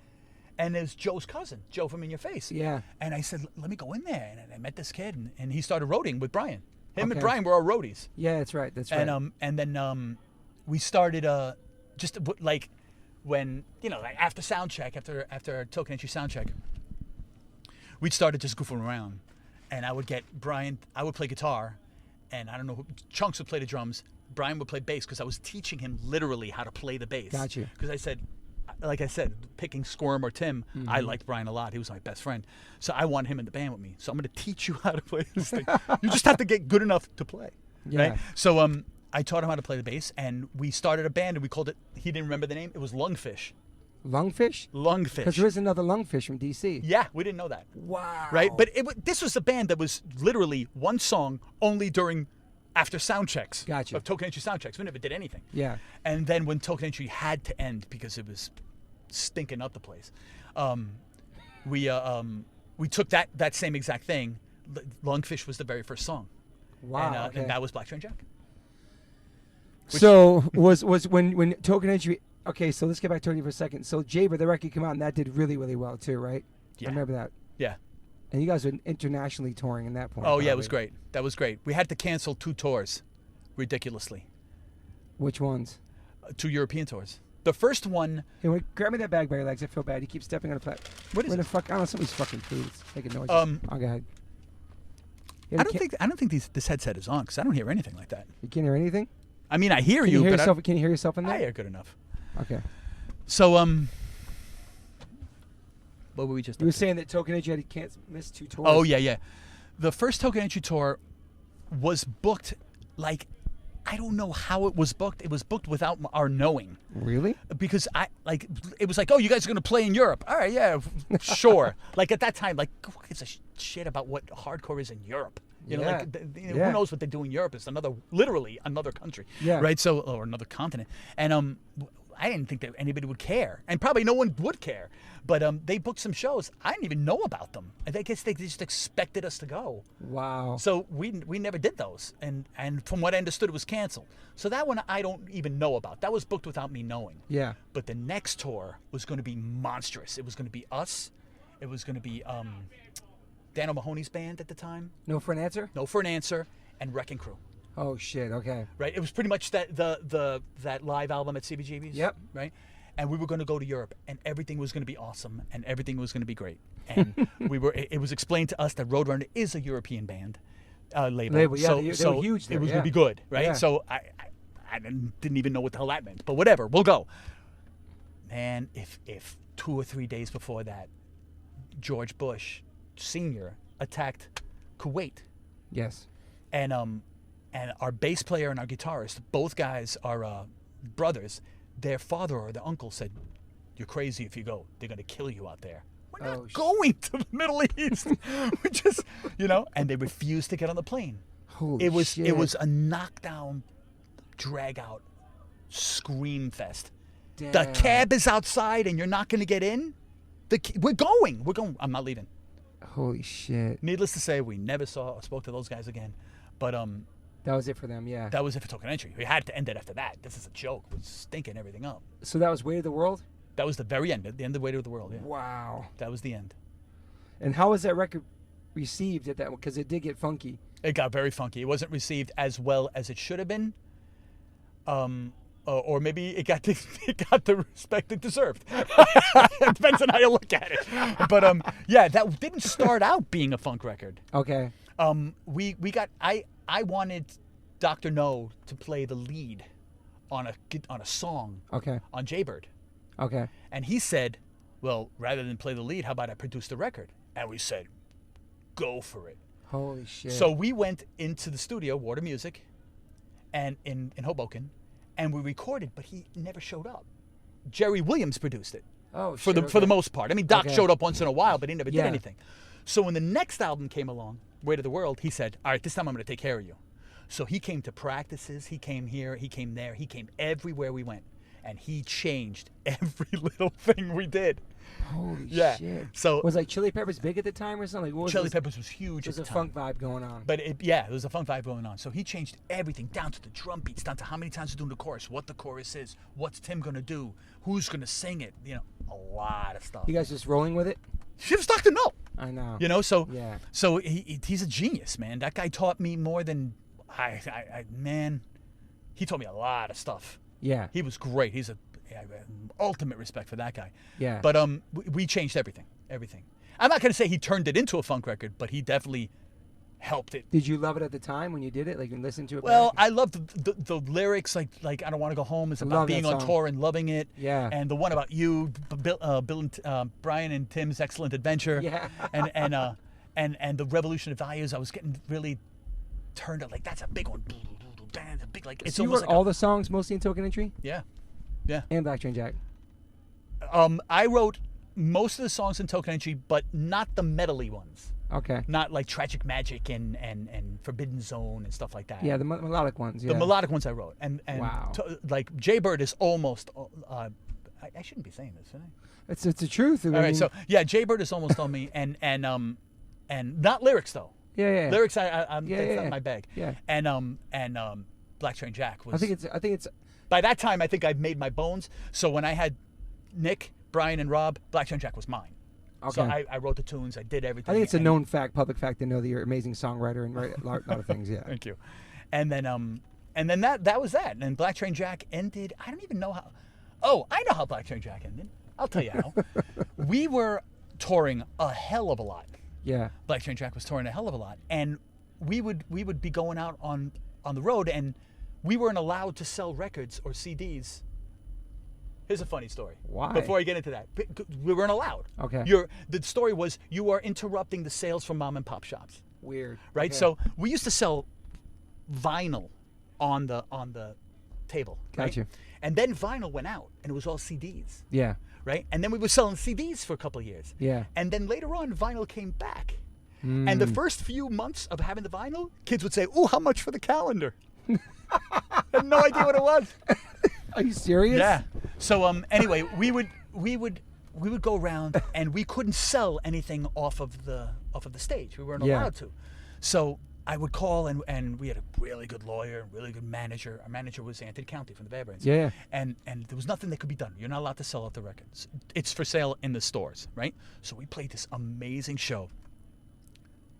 B: And it's Joe's cousin, Joe from In Your Face.
A: Yeah.
B: And I said, let me go in there. And I met this kid, and he started roading with Brian. Him
A: Okay.
B: and Brian were our roadies.
A: Yeah, that's right. That's right.
B: And then we started just like when, like after sound check, after Token Entry sound check, we started just goofing around. And I would get Brian, I would play guitar, and I don't know, Chunks would play the drums. Brian would play bass because I was teaching him literally how to play the bass.
A: Got you.
B: Because like I said, picking Squirm or Tim, I liked Brian a lot. He was my best friend. So I want him in the band with me. So I'm going to teach you how to play this thing. You just have to get good enough to play.
A: Yeah.
B: Right? So I taught him how to play the bass, and we started a band, and we called it, he didn't remember the name, it was Lungfish.
A: Lungfish?
B: Lungfish.
A: Because there is another Lungfish from D.C.
B: Yeah, we didn't know that.
A: Wow.
B: Right? But this was a band that was literally one song only after sound checks.
A: Gotcha.
B: Of Token Entry sound checks. We never did anything.
A: Yeah.
B: And then when Token Entry had to end because it was stinking up the place, we took that same exact thing. Lungfish was the very first song.
A: Wow.
B: And that was Black Train Jack.
A: So was when Token Entry Okay, so let's get back to Tony for a second. So Jaybird, the record came out, and that did really, really well too, right?
B: Yeah.
A: I remember that.
B: Yeah.
A: And you guys were internationally touring in that point.
B: Oh, yeah, it was great. That was great. We had to cancel 2 tours, ridiculously.
A: Which ones?
B: 2 European tours. The first one...
A: Hey, wait, grab me that bag by your legs. I feel bad. You keep stepping on the platform.
B: What is
A: Where
B: it?
A: the fuck? I don't know. Somebody's fucking food. It's making noise.
B: Oh,
A: go ahead.
B: I don't think this headset is on because I don't hear anything like that.
A: You can't hear anything?
B: I mean, I hear
A: Can
B: you,
A: you hear
B: but
A: yourself? Can you hear yourself in there?
B: I hear good enough.
A: Okay.
B: So, what were we just...
A: You were saying that Token Edge can't miss 2 tours.
B: Oh, yeah. The first Token Entry tour was booked like... I don't know how it was booked. It was booked without our knowing.
A: Really?
B: Because it was like, oh, you guys are going to play in Europe. All right, yeah, sure. Like at that time, like, who gives a shit about what hardcore is in Europe? You know, who knows what they do in Europe? It's literally another country.
A: Yeah.
B: Right? So, or another continent. And I didn't think that anybody would care. And probably no one would care. But they booked some shows. I didn't even know about them. I guess they just expected us to go.
A: Wow.
B: So we never did those. And from what I understood, it was canceled. So that one I don't even know about. That was booked without me knowing.
A: Yeah.
B: But the next tour was going to be monstrous. It was going to be us. It was going to be Dan O'Mahony's band at the time.
A: No for an answer?
B: No for an Answer, and Wrecking Crew.
A: Oh, shit. Okay.
B: Right? It was pretty much that live album at CBGB's.
A: Yep.
B: Right? And we were going to go to Europe, and everything was going to be awesome, and everything was going to be great. And it was explained to us that Roadrunner is a European band label.
A: Yeah, they were huge there.
B: It was going to be good, right?
A: Yeah.
B: So I didn't even know what the hell that meant, but whatever, we'll go. Man, if 2 or 3 days before that, George Bush Sr. attacked Kuwait.
A: Yes.
B: And our bass player and our guitarist, both guys are brothers. Their father or their uncle said, "You're crazy if you go. They're going to kill you out there." We're not going to the Middle East. We just, and they refused to get on the plane.
A: Holy shit.
B: It was a knockdown, drag out, scream fest.
A: Damn.
B: The cab is outside and you're not going to get in? We're going. I'm not leaving.
A: Holy shit.
B: Needless to say, we never saw or spoke to those guys again. But
A: that was it for them, yeah.
B: that was it for Token Entry. We had to end it after that. This is a joke. We're stinking everything up.
A: So that was Way to the World?
B: That was the very end. The end of Way to the World, yeah.
A: Wow.
B: That was the end.
A: And how was that record received at that one? Because it did get funky.
B: It got very funky. It wasn't received as well as it should have been. Or maybe it got the respect it deserved. It depends on how you look at it. But yeah, that didn't start out being a funk record.
A: Okay.
B: I wanted Dr. No to play the lead on a song.
A: Okay.
B: On Jaybird.
A: Okay.
B: And he said, "Well, rather than play the lead, how about I produce the record?" And we said, "Go for it."
A: Holy shit.
B: So we went into the studio, Water Music, and in Hoboken, and we recorded, but he never showed up. Jerry Williams produced it.
A: Oh,
B: for
A: shit,
B: the most part. I mean, Doc showed up once in a while, but he never did
A: Yeah.
B: anything. So when the next album came along, Way to the World, he said, "All right, this time I'm going to take care of you." So he came to practices, he came here, he came there, he came everywhere we went, and he changed every little thing we did.
A: Holy
B: Yeah.
A: shit.
B: So
A: was like Chili Peppers big at the time or something? Like, what was
B: Chili
A: this?
B: Peppers was huge
A: There's
B: at
A: a
B: the time.
A: funk vibe going on.
B: But there was a funk vibe going on. So he changed everything down to the drum beats, down to how many times we're doing the chorus, what the chorus is, what's Tim going to do, who's going to sing it, a lot of stuff.
A: You guys just rolling with it?
B: She was Dr. No.
A: I know.
B: So
A: Yeah.
B: so he's a genius, man. That guy taught me more than man. He taught me a lot of stuff.
A: Yeah.
B: He was great. He's ultimate respect for that guy.
A: Yeah.
B: But we changed everything. I'm not going to say he turned it into a funk record, but he definitely helped it.
A: Did you love it at the time when you did it? Like, and listen to it?
B: Well,
A: back?
B: I loved the lyrics. Like I don't want to go home. It's about
A: Love that
B: being on
A: song.
B: tour and loving it.
A: Yeah.
B: And the one about you, Bill and Brian and Tim's excellent adventure.
A: Yeah.
B: and the revolution of values. I was getting really turned up. Like that's a big one. It's a big like. It's
A: So you
B: almost
A: wrote
B: like
A: all the songs mostly in Token Entry?
B: yeah.
A: And Black Train Jack?
B: I wrote most of the songs in Token Entry, but not the medley ones.
A: Okay.
B: Not like Tragic Magic and Forbidden Zone and stuff like that.
A: Yeah, the melodic ones. Yeah.
B: The melodic ones I wrote. And
A: Wow.
B: Like Jaybird is almost. I shouldn't be saying this, should I?
A: It's the truth.
B: All right, so yeah, Jaybird is almost on me, and not lyrics though.
A: Yeah.
B: Lyrics, that's not my bag.
A: Yeah.
B: And Black Train Jack was.
A: I think it's.
B: By that time, I think I'd made my bones. So when I had Nick, Brian, and Rob, Black Train Jack was mine. Okay. So I wrote the tunes. I did everything.
A: I think it's a known fact, public fact, to know that you're an amazing songwriter and write a lot of things. Yeah.
B: Thank you. And then that was that. And Black Train Jack ended. I don't even know how. Oh, I know how Black Train Jack ended. I'll tell you how. We were touring a hell of a lot.
A: Yeah.
B: Black Train Jack was touring a hell of a lot, and we would be going out on the road, and we weren't allowed to sell records or CDs. Here's a funny story.
A: Why?
B: Before I get into that, we weren't allowed.
A: Okay.
B: The story was you are interrupting the sales from mom and pop shops.
A: Weird.
B: Right.
A: Okay.
B: So we used to sell vinyl on the table.
A: Gotcha.
B: Right? And then vinyl went out, and it was all CDs.
A: Yeah.
B: Right. And then we were selling CDs for a couple of years.
A: Yeah.
B: And then later on, vinyl came back. And the first few months of having the vinyl, kids would say, "Oh, how much for the calendar?" I had no idea what it was.
A: Are you serious?
B: Yeah. So anyway, we would go around, and we couldn't sell anything off of the stage. We weren't allowed to. So I would call, and we had a really good lawyer, really good manager. Our manager was Anthony County from the Bad Brains.
A: Yeah.
B: And there was nothing that could be done. You're not allowed to sell off the records. It's for sale in the stores, right? So we played this amazing show.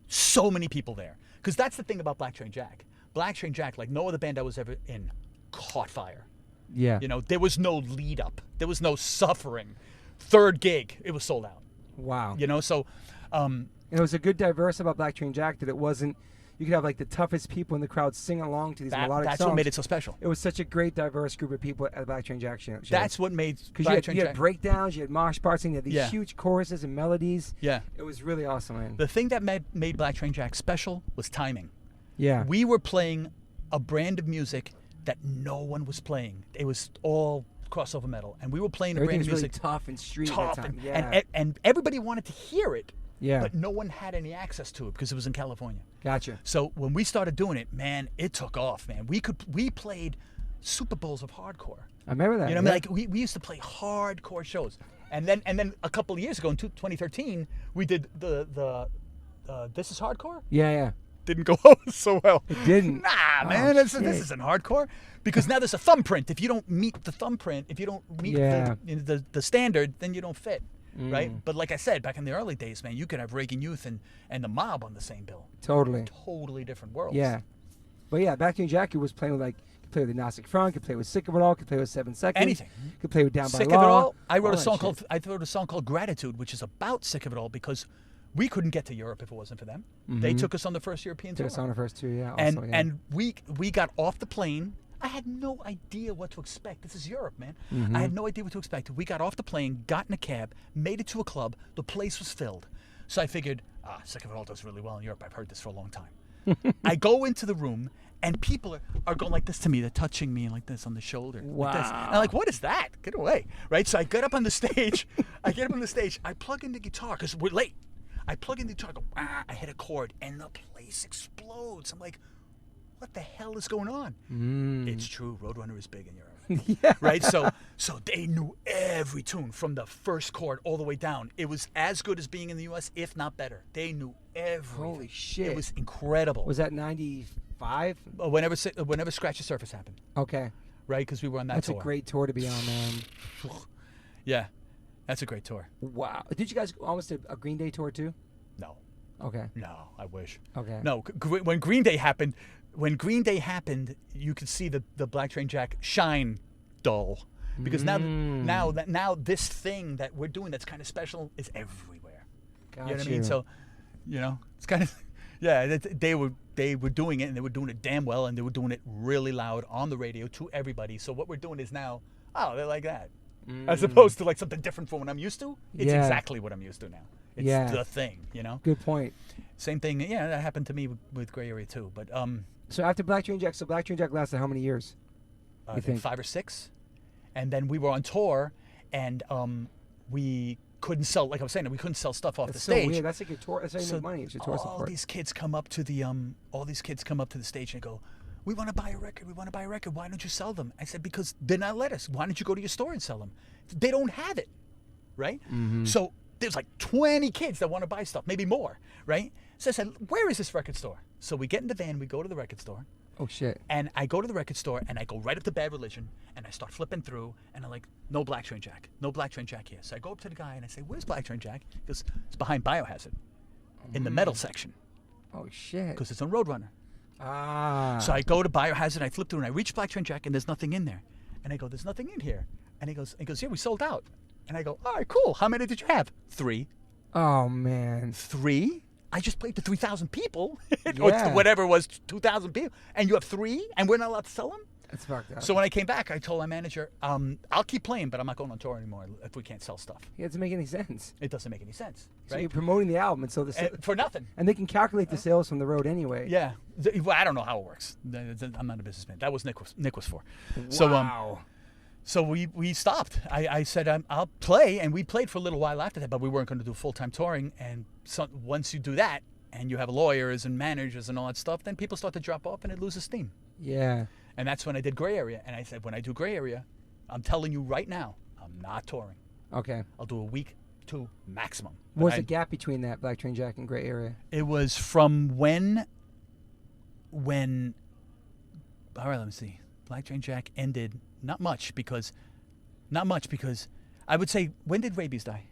B: So many people there, because that's the thing about Black Train Jack. Black Train Jack, like no other band I was ever in, caught fire.
A: Yeah.
B: You know, there was no lead up. There was no suffering. Third gig, it was sold out.
A: Wow.
B: You know, so.
A: And it was a good diverse about Black Train Jack that it wasn't. You could have like the toughest people in the crowd sing along to these melodic songs.
B: That's what made it so special.
A: It was such a great diverse group of people at the Black Train Jack show.
B: That's what made
A: Black Train Jack. You had breakdowns, you had mosh parts, and you had these
B: Yeah.
A: huge choruses and melodies.
B: Yeah.
A: It was really awesome, man.
B: The thing that made Black Train Jack special was timing.
A: Yeah.
B: We were playing a brand of music that no one was playing. It was all crossover metal, and we were playing a brand of music
A: really tough and street at
B: tough,
A: that time.
B: and everybody wanted to hear it.
A: Yeah.
B: But no one had any access to it because it was in California.
A: Gotcha.
B: So when we started doing it, man, it took off, man. We played Super Bowls of hardcore.
A: I remember that.
B: You know, what I mean? Like we used to play hardcore shows, and then a couple of years ago in 2013, we did the This Is Hardcore.
A: Yeah.
B: Didn't go so well.
A: It didn't.
B: Nah, man, this isn't hardcore, because now there's a thumbprint. If you don't meet the thumbprint, if you don't meet the standard, then you don't fit. Right? But like I said, back in the early days, man, you could have Reagan Youth and the Mob on the same bill.
A: Totally.
B: Totally different worlds.
A: Yeah. But yeah, Black Train Jack was playing with could play with the Gnostic Front, could play with Sick of It All, could play with 7 Seconds.
B: Anything.
A: Could play with Down by
B: Sick
A: Law.
B: of It All. I wrote a song called Gratitude, which is about Sick of It All, because we couldn't get to Europe if it wasn't for them. They took us on the first European tour.
A: Took us on the first two, yeah.
B: And we got off the plane. I had no idea what to expect. This is Europe, man. I had no idea what to expect. We got off the plane, got in a cab, made it to a club. The place was filled. So I figured, Sick of It All does really well in Europe. I've heard this for a long time. I go into the room, and people are going like this to me. They're touching me like this on the shoulder.
A: Wow.
B: Like this. And I'm like, what is that? Get away. Right? So I get up on the stage. I plug in the guitar because we're late. I plug in the guitar. I hit a chord, and the place explodes. I'm like, what the hell is going on? It's true. Roadrunner is big in Europe.
A: Yeah.
B: Right? So they knew every tune from the first chord all the way down. It was as good as being in the U.S., if not better. They knew everything.
A: Holy shit.
B: It was incredible.
A: Was that 95?
B: Whenever Scratch the Surface happened.
A: Okay.
B: Right? Because we were on that
A: That's
B: tour.
A: a great tour to be on, man.
B: Yeah. That's a great tour.
A: Wow. Did you guys almost do a Green Day tour too?
B: No.
A: Okay.
B: No, I wish.
A: Okay.
B: No, when Green Day happened, you could see the Black Train Jack shine dull, because now this thing that we're doing that's kind of special is everywhere.
A: Got
B: you know what I mean? So, it's kind of they were doing it, and they were doing it damn well, and they were doing it really loud on the radio to everybody. So what we're doing is now, they're like that, as opposed to like something different from what I'm used to. It's exactly what I'm used to now. It's the thing,
A: Good point.
B: Same thing. Yeah, that happened to me with Gray Area too. But
A: so after Black Train Jack, Black Train Jack lasted how many years?
B: I think 5 or 6, and then we were on tour, and we couldn't sell. Like I was saying, we couldn't sell stuff off the stage.
A: So weird. That's like your tour. That's how you make money. It's your tour support.
B: All these kids come up to the stage and go, "We want to buy a record. We want to buy a record. Why don't you sell them?" I said, "Because they're not let us. Why don't you go to your store and sell them? They don't have it, right?" So there's like 20 kids that want to buy stuff, maybe more, right? So I said, "Where is this record store?" So we get in the van, we go to the record store,
A: Oh, shit.
B: And I go to the record store, and I go right up to Bad Religion, and I start flipping through, and I'm like, no Black Train Jack. No Black Train Jack here. So I go up to the guy, and I say, where's Black Train Jack? He goes, it's behind Biohazard in the metal section.
A: Oh, shit.
B: Because it's on Roadrunner.
A: Ah.
B: So I go to Biohazard, I flip through, and I reach Black Train Jack, and there's nothing in there. And I go, there's nothing in here. And he goes, yeah, we sold out. And I go, all right, cool. How many did you have? 3.
A: Oh, man.
B: 3? I just played to 3,000 people.
A: Yeah.
B: Or whatever it was, 2,000 people. And you have 3, and we're not allowed to sell them?
A: That's fucked up.
B: So when I came back, I told my manager, I'll keep playing, but I'm not going on tour anymore if we can't sell stuff.
A: It doesn't make any sense.
B: It doesn't make any sense,
A: So
B: right?
A: you're promoting the album, and so
B: For nothing.
A: and they can calculate the sales from the road anyway.
B: Yeah. Well, I don't know how it works. I'm not a businessman. That was Nick was for.
A: Wow.
B: So we stopped. I said, I'll play, and we played for a little while after that, but we weren't going to do full-time touring. And so once you do that, and you have lawyers and managers and all that stuff, then people start to drop off, and it loses steam.
A: Yeah.
B: And that's when I did Gray Area. And I said, when I do Gray Area, I'm telling you right now, I'm not touring.
A: Okay.
B: I'll do a week, 2 maximum.
A: What was the gap between that Black Train Jack and Gray Area?
B: It was from when all right, let me see. Black Train Jack ended, not much because I would say, when did Rabies die?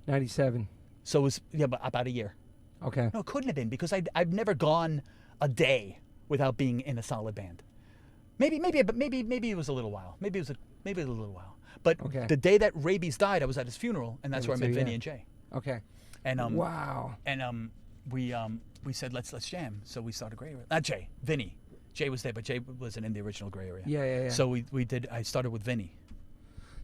A: 97.
B: So it was, about a year.
A: Okay.
B: No, it couldn't have been, because I've never gone a day without being in a solid band. Maybe it was a little while. Maybe it was a little while. But the day that Rabies died, I was at his funeral, and that's where I met Vinny and Jay.
A: Okay.
B: And
A: wow.
B: And we said let's jam. So we started Gray Area. Not Jay, Vinny. Jay was there, but Jay wasn't in the original Gray Area.
A: Yeah.
B: So we did. I started with Vinny.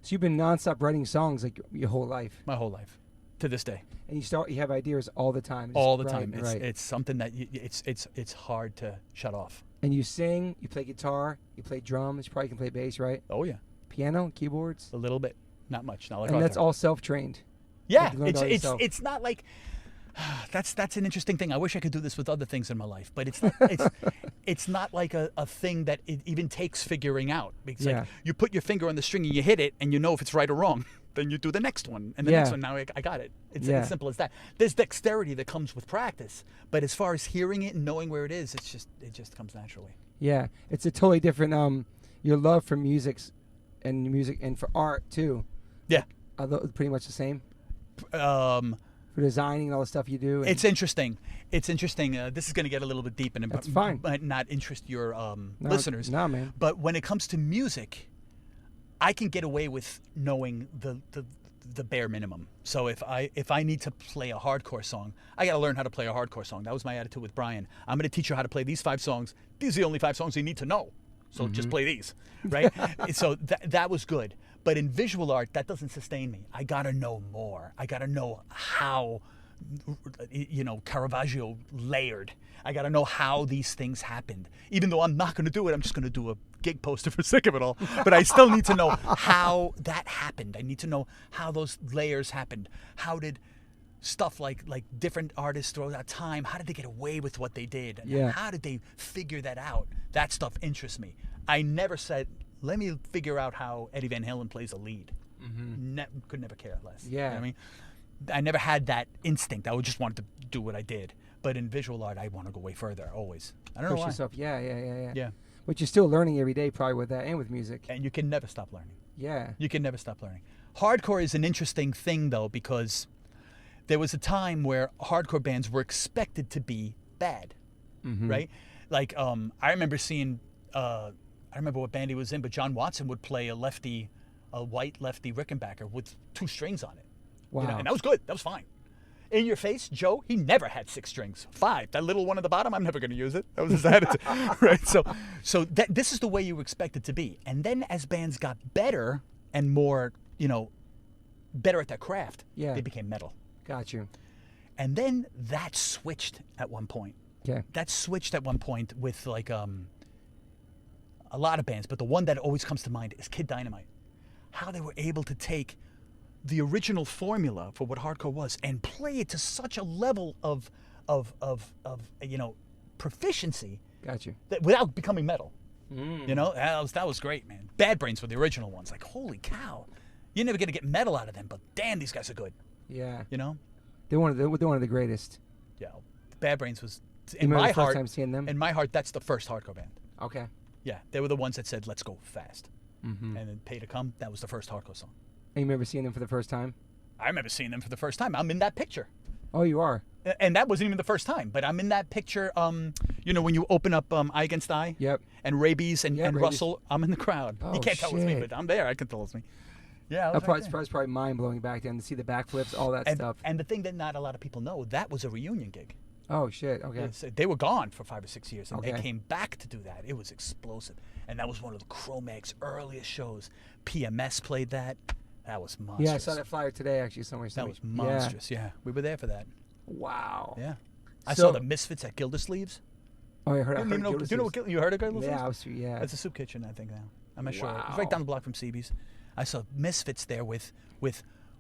A: So you've been nonstop writing songs like your whole life.
B: My whole life, to this day.
A: And you have ideas all the time.
B: All the time.
A: Right.
B: It's something that it's hard to shut off.
A: And you sing, you play guitar, you play drums, you probably can play bass, right?
B: Oh yeah.
A: Piano, keyboards.
B: A little bit, not much. Not like
A: and that's all self-trained.
B: Yeah, it's not like that's an interesting thing. I wish I could do this with other things in my life, but it's not like a thing that it even takes figuring out. It's like you put your finger on the string and you hit it, and you know if it's right or wrong. Then you do the next one, and the next one. Now I got it. It's as simple as that. There's dexterity that comes with practice, but as far as hearing it and knowing where it is, it just comes naturally. Yeah,
A: it's a totally different. Your love for music and for art too.
B: Yeah,
A: are those pretty much the same?
B: For
A: designing and all the stuff you do.
B: It's interesting. This is going to get a little bit deep, and
A: that's fine.
B: Might not interest your listeners.
A: No, man.
B: But when it comes to music, I can get away with knowing the bare minimum. So if I need to play a hardcore song, I got to learn how to play a hardcore song. That was my attitude with Brian. I'm going to teach you how to play these 5 songs. These are the only 5 songs you need to know. So just play these, right? So that was good. But in visual art, that doesn't sustain me. I got to know more. I got to know how, Caravaggio layered. I got to know how these things happened. Even though I'm not going to do it, I'm just going to do a gig poster for sick of it all. But I still need to know how that happened. I need to know how those layers happened. How did stuff like different artists throughout time, how did they get away with what they did? And how did they figure that out? That stuff interests me. I never said, let me figure out how Eddie Van Halen plays a lead. Could never care less.
A: Yeah.
B: You know what I mean? I never had that instinct. I would just wanted to do what I did. But in visual art, I want to go way further, always. I don't know why.
A: Yourself. Yeah.
B: Yeah.
A: But you're still learning every day, probably, with that and with music.
B: And you can never stop learning.
A: Yeah.
B: You can never stop learning. Hardcore is an interesting thing, though, because there was a time where hardcore bands were expected to be bad, right? Like, I remember seeing, I don't remember what band he was in, but John Watson would play a white lefty Rickenbacker with 2 strings on it.
A: Wow.
B: And that was good. That was fine. In Your Face, Joe, he never had 6 strings. 5. That little one at the bottom, I'm never going to use it. That was his attitude, right? So this is the way you were expected to be. And then as bands got better and more, better at their craft, they became metal.
A: Got you.
B: And then that switched at one point.
A: Okay.
B: That switched at one point with like a lot of bands, but the one that always comes to mind is Kid Dynamite. How they were able to take the original formula for what hardcore was and play it to such a level of proficiency.
A: Got you.
B: That without becoming metal. That was great, man. Bad Brains were the original ones. Like, holy cow, you're never gonna get metal out of them, but damn, these guys are good.
A: Yeah.
B: They're
A: one of the greatest.
B: Yeah. Bad Brains was in my heart.
A: First time seeing them?
B: In my heart, that's the first hardcore band.
A: Okay.
B: Yeah, they were the ones that said, let's go fast.
A: Mm-hmm.
B: And then Pay to Come, that was the first hardcore song.
A: And you remember seeing them for the first time?
B: I remember seeing them for the first time. I'm in that picture.
A: Oh, you are?
B: And that wasn't even the first time, but I'm in that picture. You know, when you open up Eye Against Eye?
A: Yep.
B: And Rabies and
A: Rabies.
B: Russell, I'm in the crowd.
A: Oh,
B: You can't tell it's me,
A: shit.
B: but I'm there. I can tell it's me. Yeah,
A: It's probably mind-blowing back then to see the backflips, all that stuff.
B: And the thing that not a lot of people know, that was a reunion gig.
A: Oh, shit. Okay.
B: Yes, they were gone for 5 or 6 years, and
A: Okay.
B: they came back to do that. It was explosive. And that was one of the Cro-Mag's earliest shows. PMS played that. That was monstrous.
A: Yeah, I saw that flyer today, actually, somewhere.
B: That was monstrous, yeah. We were there for that.
A: Wow.
B: Yeah. I
A: So-
B: saw the Misfits at Gildersleeves.
A: Oh, I heard
B: Do you know what you heard of Gildersleeves?
A: Yeah.
B: It's a soup kitchen, I think, now. I'm not sure. It's
A: Wow.
B: right down the block from CB's. I saw Misfits there with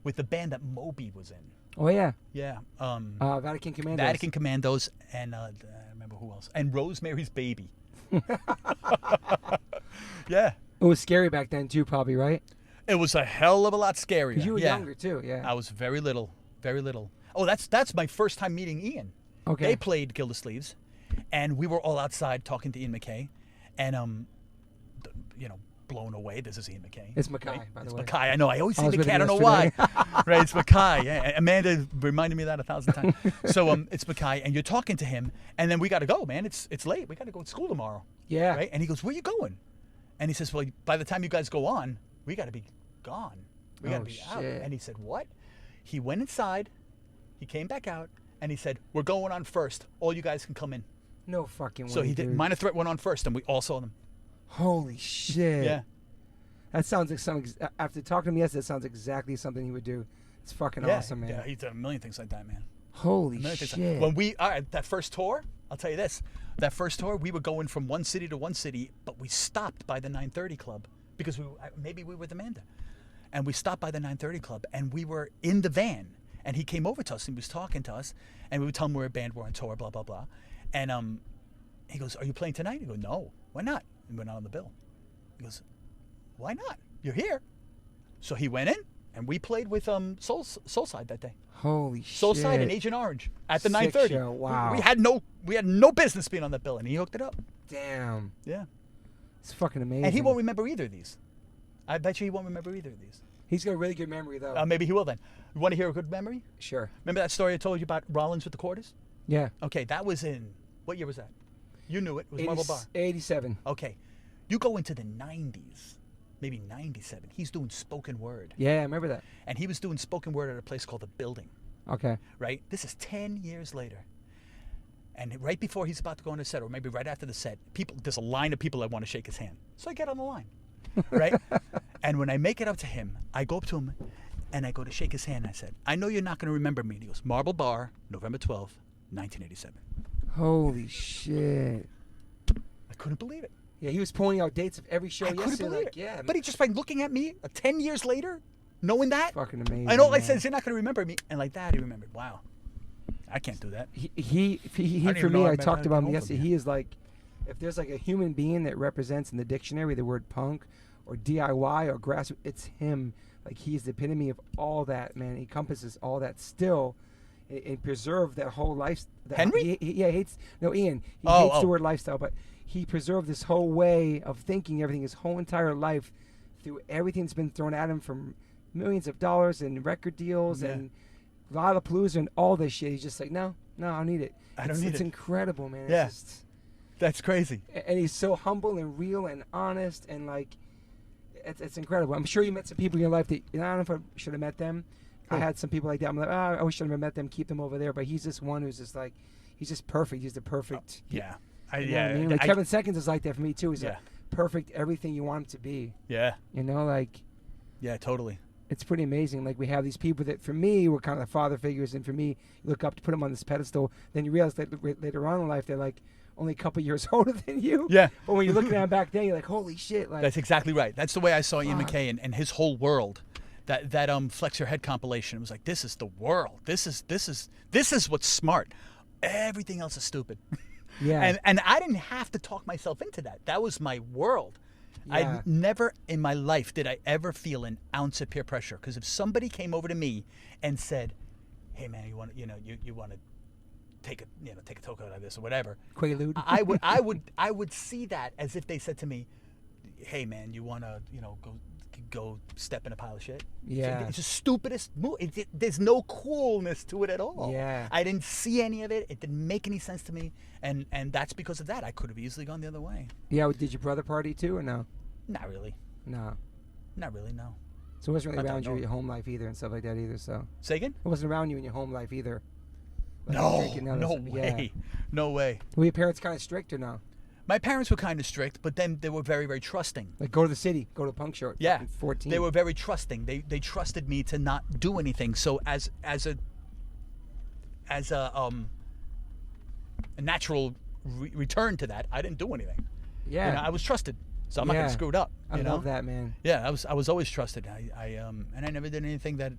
B: the band that Moby was in.
A: Oh, yeah.
B: Yeah.
A: Vatican Commandos.
B: Vatican Commandos, and I don't remember who else. And Rosemary's Baby. Yeah.
A: It was scary back then, too, probably, right?
B: It was a hell of a lot scarier.
A: Because you were
B: Yeah.
A: younger, too, yeah.
B: I was very little, very little. Oh, that's my first time meeting Ian.
A: Okay.
B: They played Gildersleeves, and we were all outside talking to Ian MacKaye, and blown away. This is Ian MacKaye.
A: It's MacKaye,
B: right?
A: by the
B: It's
A: way.
B: MacKaye. I know. I always say
A: was with
B: MacKaye. I
A: him
B: don't know why.
A: yesterday.
B: Right? It's MacKaye. Yeah. Amanda reminded me of that 1,000 times. So it's MacKaye, and you're talking to him, and then we got to go, man. It's late. We got to go to school tomorrow.
A: Yeah.
B: Right? And he goes, "Where you going?" And he says, "Well, by the time you guys go on, we got to be gone. We got to be out."
A: shit.
B: And he said, "What?" He went inside. He came back out, and he said, "We're going on first. All you guys can come in."
A: No fucking way,
B: So he did.
A: dude.
B: Minor Threat went on first, and we all saw them.
A: Holy shit.
B: Yeah.
A: That sounds like something. After talking to him yesterday, that sounds exactly something he would do. It's fucking
B: Yeah.
A: awesome, man.
B: Yeah, he's done a million things like that, man.
A: Holy
B: A million things.
A: shit.
B: When that first tour, I'll tell you this. That first tour, we were going from one city to one city, but we stopped by the 930 Club because maybe we were with Amanda. And we stopped by the 930 Club, and we were in the van. And he came over to us and he was talking to us, and we would tell him we're a band, we're on tour, blah, blah, blah. And he goes, "Are you playing tonight?" I go, "No, why not?" And we're not on the bill. He goes, "Why not? You're here." So he went in, and we played with Soulside that day.
A: Holy
B: Soulside
A: shit.
B: and Agent Orange at the
A: Sick
B: 930.
A: show, wow.
B: We had no business being on that bill, and he hooked it up.
A: Damn.
B: Yeah.
A: It's fucking amazing.
B: And he won't remember either of these. I bet you he won't remember either of these.
A: He's got a really good memory, though.
B: Maybe he will then. You want to hear a good memory?
A: Sure.
B: Remember that story I told you about Rollins with the quarters?
A: Yeah.
B: Okay, that was in, what year was that? You knew it. It was Marble Bar.
A: 87.
B: Okay. You go into the 90s, maybe 97. He's doing spoken word.
A: Yeah, I remember that.
B: And he was doing spoken word at a place called The Building,
A: Okay.
B: right? This is 10 years later. And right before he's about to go on a set, or maybe right after the set, there's a line of people that want to shake his hand. So I get on the line, right? And when I make it up to him, I go up to him, and I go to shake his hand. I said, "I know you're not going to remember me." And he goes, "Marble Bar, November 12th, 1987.
A: Holy shit.
B: I couldn't believe it.
A: Yeah, he was pointing out dates of every show
B: I couldn't
A: yesterday.
B: believe
A: Like,
B: it.
A: yeah.
B: But he just by looking at me 10 years later, knowing that,
A: fucking amazing.
B: and all I
A: man.
B: said is, "You're not going to remember me." And like that, he remembered. Wow. I can't do that.
A: He
B: don't
A: for
B: even
A: me,
B: know
A: I
B: I've
A: talked
B: met
A: about him
B: him
A: yesterday.
B: yet.
A: He is like, if there's like a human being that represents in the dictionary the word punk or DIY or grass, it's him. Like, he's the epitome of all that, man. He encompasses all that still and preserved that whole life.
B: Henry?
A: He hates, no, Ian. He
B: Oh,
A: hates the word lifestyle, but he preserved this whole way of thinking everything his whole entire life through everything that's been thrown at him from millions of dollars and record deals
B: Yeah.
A: and Lollapalooza and all this shit. He's just like, no, I don't need it.
B: I don't need
A: It's
B: it.
A: incredible, man.
B: Yeah.
A: It's just,
B: That's crazy.
A: and he's so humble and real and honest and like, it's incredible. I'm sure you met some people in your life that, I don't know if I should have met them. I had some people like that. I'm like, I wish I would have met them. Keep them over there. But he's just one who's just like, he's just perfect. He's the perfect.
B: Yeah.
A: You know what I mean? Like Kevin Seconds is like that for me too. He's
B: Yeah.
A: like perfect, everything you want him to be.
B: Yeah.
A: You know, like
B: Yeah, totally.
A: it's pretty amazing. Like, we have these people that for me were kind of father figures, and for me, you look up to put them on this pedestal. Then you realize that later on in life they're like only a couple years older than you.
B: Yeah.
A: But when you're looking at them back then, you're like, holy shit! Like,
B: That's exactly right. That's the way I saw Ian
A: Fuck.
B: MacKaye and his whole world. That Flex Your Head compilation. It was like, this is the world. This is what's smart. Everything else is stupid.
A: yeah.
B: And I didn't have to talk myself into that. That was my world.
A: Yeah.
B: I never in my life did I ever feel an ounce of peer pressure. Because if somebody came over to me and said, "Hey man, you want to take a toke out of this or whatever.
A: Quaalude.
B: I would see that as if they said to me, "Hey man, you want to go step in a pile of shit?"
A: Yeah.
B: It's the stupidest move. There's no coolness to it at all.
A: Yeah.
B: I didn't see any of it. It didn't make any sense to me, and that's because of that. I could have easily gone the other way.
A: Yeah. Did your brother party too, or no?
B: Not really.
A: No.
B: Not really. No.
A: So it wasn't really
B: Not
A: around
B: that I
A: you in
B: know.
A: your home life either and stuff like that either. So
B: Say again?
A: it wasn't around you in your home life either. Like
B: No.
A: drinking, none
B: No
A: of this-
B: way.
A: Yeah.
B: No way.
A: Were your parents kind of strict or no?
B: My parents were kind of strict, but then they were very, very trusting.
A: Like go to the city, go to a punk show. At
B: Yeah,
A: fucking 14.
B: they were very trusting. They trusted me to not do anything. So as a natural return to that, I didn't do anything.
A: Yeah.
B: You know, I was trusted, so I'm not gonna screw it up.
A: I
B: You know?
A: love that, man.
B: Yeah, I was always trusted. And I never did anything that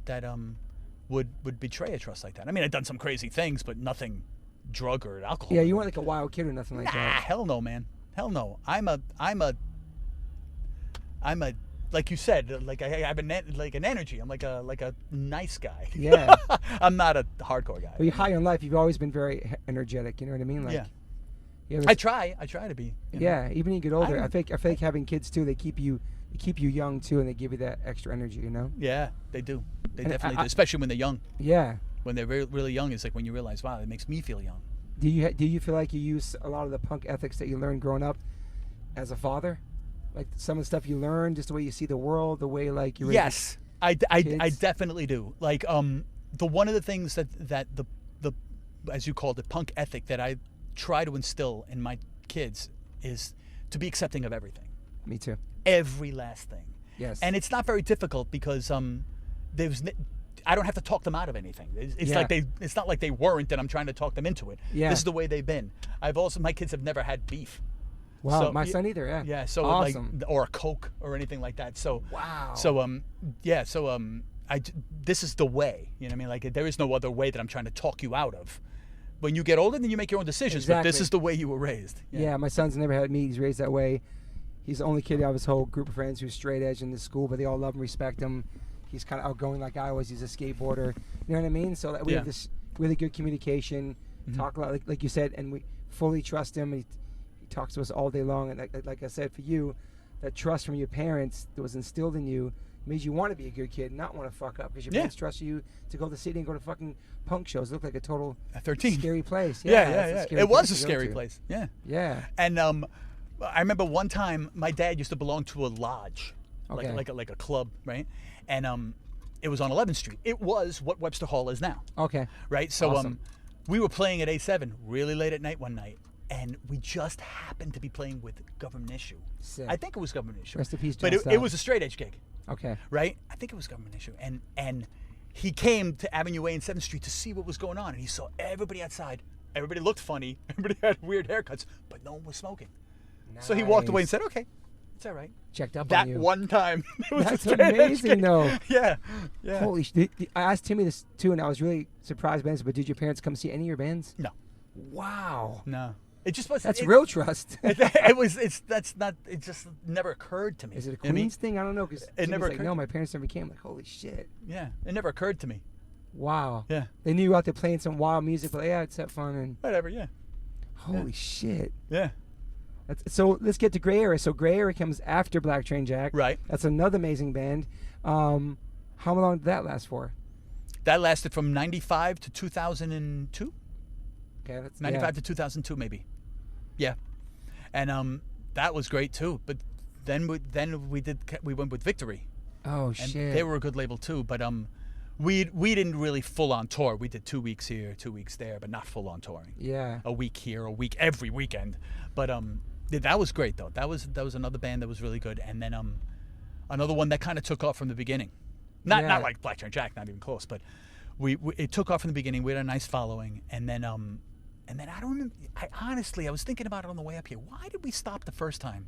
B: would betray a trust like that. I mean, I'd done some crazy things, but nothing drug or alcohol.
A: Yeah, you weren't like a wild kid or nothing like
B: Nah,
A: that.
B: hell no, man. Hell no. I'm a like you said, like I have an energy. I'm like a nice guy.
A: Yeah.
B: I'm not a hardcore guy.
A: Well, you're high on life. You've always been very energetic. You know what I mean? Like,
B: Yeah.
A: you have
B: I
A: this-
B: try to be. You know?
A: Yeah, even when you get older,
B: I
A: I think having kids too, they keep you young too, and they give you that extra energy. You know?
B: Yeah, they do. They
A: And
B: definitely do, especially when they're young.
A: Yeah.
B: When they're really young, it's like when you realize, wow, it makes me feel young.
A: Do you feel like you use a lot of the punk ethics that you learned growing up as a father? Like some of the stuff you learned, just the way you see the world, the way like you
B: Yes, I
A: kids?
B: definitely do. Like the one of the things that the as you called it, punk ethic that I try to instill in my kids is to be accepting of everything.
A: Me too.
B: Every last thing.
A: Yes.
B: And it's not very difficult because I don't have to talk them out of anything. It's
A: Yeah.
B: like it's not like they weren't and I'm trying to talk them into it.
A: Yeah.
B: This is the way they've been. My kids have never had beef.
A: Wow,
B: So,
A: my son either. Yeah.
B: Yeah, so
A: awesome.
B: or a Coke or anything like that. So
A: Wow.
B: So this is the way. You know what I mean? Like there is no other way that I'm trying to talk you out of. When you get older, then you make your own decisions. But this
A: Exactly.
B: is the way you were raised.
A: Yeah, my son's never had me. He's raised that way. He's the only kid out of his whole group of friends who's straight edge in the school, but they all love and respect him. He's kind of outgoing like I was. He's a skateboarder. You know what I mean? So that we have this really good communication, talk a lot, like you said, and we fully trust him. He talks to us all day long. And like I said, for you, that trust from your parents that was instilled in you made you want to be a good kid, not want to fuck up, because your parents trusted you to go to the city and go to fucking punk shows. It looked like a total
B: At 13.
A: scary place.
B: Yeah.
A: Scary
B: It was
A: place
B: a
A: to go
B: scary
A: to.
B: place. Yeah.
A: Yeah.
B: And I remember one time my dad used to belong to a lodge,
A: Okay.
B: like a club, right? And it was on 11th Street. It was what Webster Hall is now,
A: Okay.
B: right? So
A: Awesome.
B: we were playing at A7 really late at night one night, and we just happened to be playing with Government Issue.
A: Sick.
B: I think it was Government Issue.
A: Rest in peace,
B: But
A: John
B: it
A: Stout.
B: was a straight edge gig,
A: Okay.
B: right? I think it was Government Issue, and he came to Avenue A and 7th Street to see what was going on, and he saw everybody outside. Everybody looked funny. Everybody had weird haircuts, but no one was smoking. So he walked away and said, "Okay, it's all right."
A: Checked up
B: That
A: on you.
B: one time. It was a
A: That's
B: straight edge
A: amazing,
B: gig.
A: though.
B: Yeah.
A: Holy shit. I asked Timmy this too, and I was really surprised by this, but did your parents come see any of your bands?
B: No.
A: Wow.
B: No. It just was.
A: That's real trust.
B: It just never occurred to me.
A: Is it a
B: You know what I mean?
A: Queens thing? I don't know, because
B: It never
A: like,
B: occurred
A: no,
B: to
A: my parents never came. Like, holy shit.
B: Yeah. It never occurred to me.
A: Wow.
B: Yeah.
A: They knew you out there playing some wild music, but yeah, it's that fun. And
B: Whatever. Yeah.
A: holy shit.
B: Yeah.
A: So let's get to Gray Area. So Gray Area comes after Black Train Jack.
B: Right.
A: That's another amazing band. How long did that last for?
B: That lasted from 95 to 2002.
A: Okay, that's
B: 95 to 2002 maybe. Yeah. And that was great too. But then we went with Victory.
A: Oh
B: And
A: shit.
B: they were a good label too, but we didn't really full on tour. We did 2 weeks here, 2 weeks there, but not full on touring.
A: Yeah.
B: A week here, a week every weekend. But that was great though. That was another band that was really good. And then another one that kind of took off from the beginning. Not like Black Train Jack, not even close, but it took off from the beginning. We had a nice following, and then I don't remember. I was thinking about it on the way up here. Why did we stop the first time?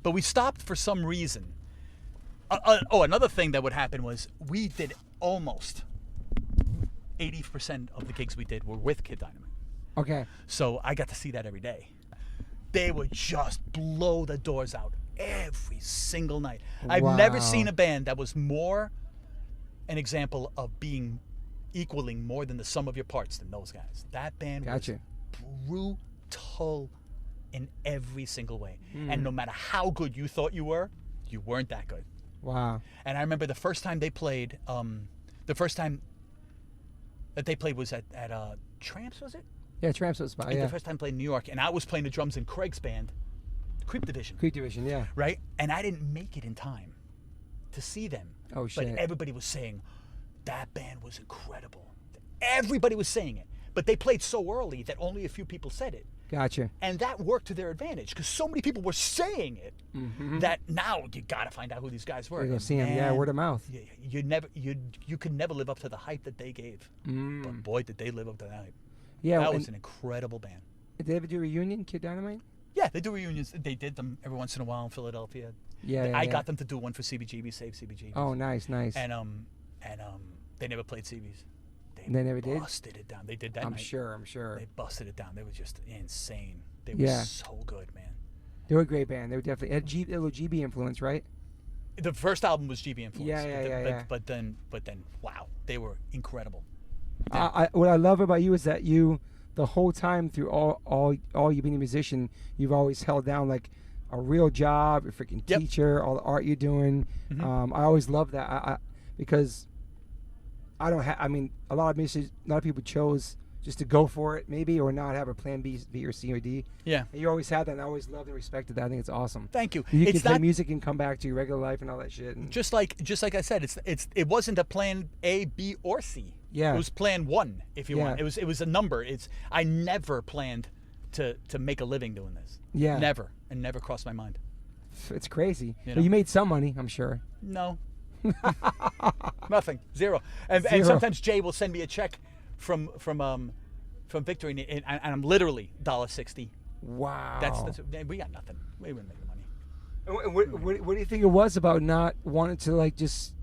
B: But we stopped for some reason. Another thing that would happen was we did almost 80% of the gigs we did were with Kid Dynamite.
A: Okay.
B: So I got to see that every day. They would just blow the doors out every single night. I've never
A: Wow.
B: seen a band that was more an example of being equaling more than the sum of your parts than those guys. That band was brutal in every single way. And no matter how good you thought you weren't that good.
A: Wow.
B: And I remember the first time they played, the first time that they played was at Tramps, was it?
A: Yeah, Tramps was by, yeah.
B: The first time I played in New York, and I was playing the drums in Craig's band, Creep Division.
A: Creep Division, yeah.
B: Right? And I didn't make it in time to see them.
A: Oh, shit.
B: But everybody was saying, that band was incredible. Everybody was saying it. But they played so early that only a few people said it.
A: Gotcha.
B: And that worked to their advantage because so many people were saying it that now you got to find out who these guys were.
A: You go see them, yeah, word of mouth.
B: You could never live up to the hype that they gave. But boy, did they live up to that hype.
A: Yeah,
B: that was an incredible band.
A: Did they ever do a reunion, Kid Dynamite?
B: Yeah, they do reunions. They did them every once in a while in Philadelphia.
A: Yeah,
B: I got them to do one for CBGB, Save CBGB.
A: Oh, nice.
B: And they never played CBs.
A: They never did?
B: They busted it down. They did that
A: I'm
B: night.
A: sure.
B: They busted it down. They were just insane. They were so good, man.
A: They were a great band. They were definitely a little GB influence, right?
B: The first album was GB influence.
A: Yeah.
B: But then, wow, they were incredible.
A: What I love about you is that you, the whole time through all you being a musician, you've always held down like a real job, a freaking teacher, all the art you're doing. I always love that because I don't have. I mean, a lot of people chose just to go for it, maybe, or not have a plan B, or C, or D.
B: Yeah.
A: And you always had that, and I always loved and respected that. I think it's awesome.
B: Thank you.
A: You can play music and come back to your regular life and all that shit. And
B: just like I said, it wasn't a plan A, B, or C.
A: Yeah.
B: It was plan 1, if you want. It was a number. I never planned to make a living doing this.
A: Yeah.
B: Never, and never crossed my mind.
A: It's crazy.
B: You know?
A: But you made some money, I'm sure.
B: No. Nothing. Zero. And sometimes Jay will send me a check from Victory, and I'm literally $1.60.
A: Wow.
B: That's we got nothing. We wouldn't make the money.
A: And what do you think it was about not wanting to like just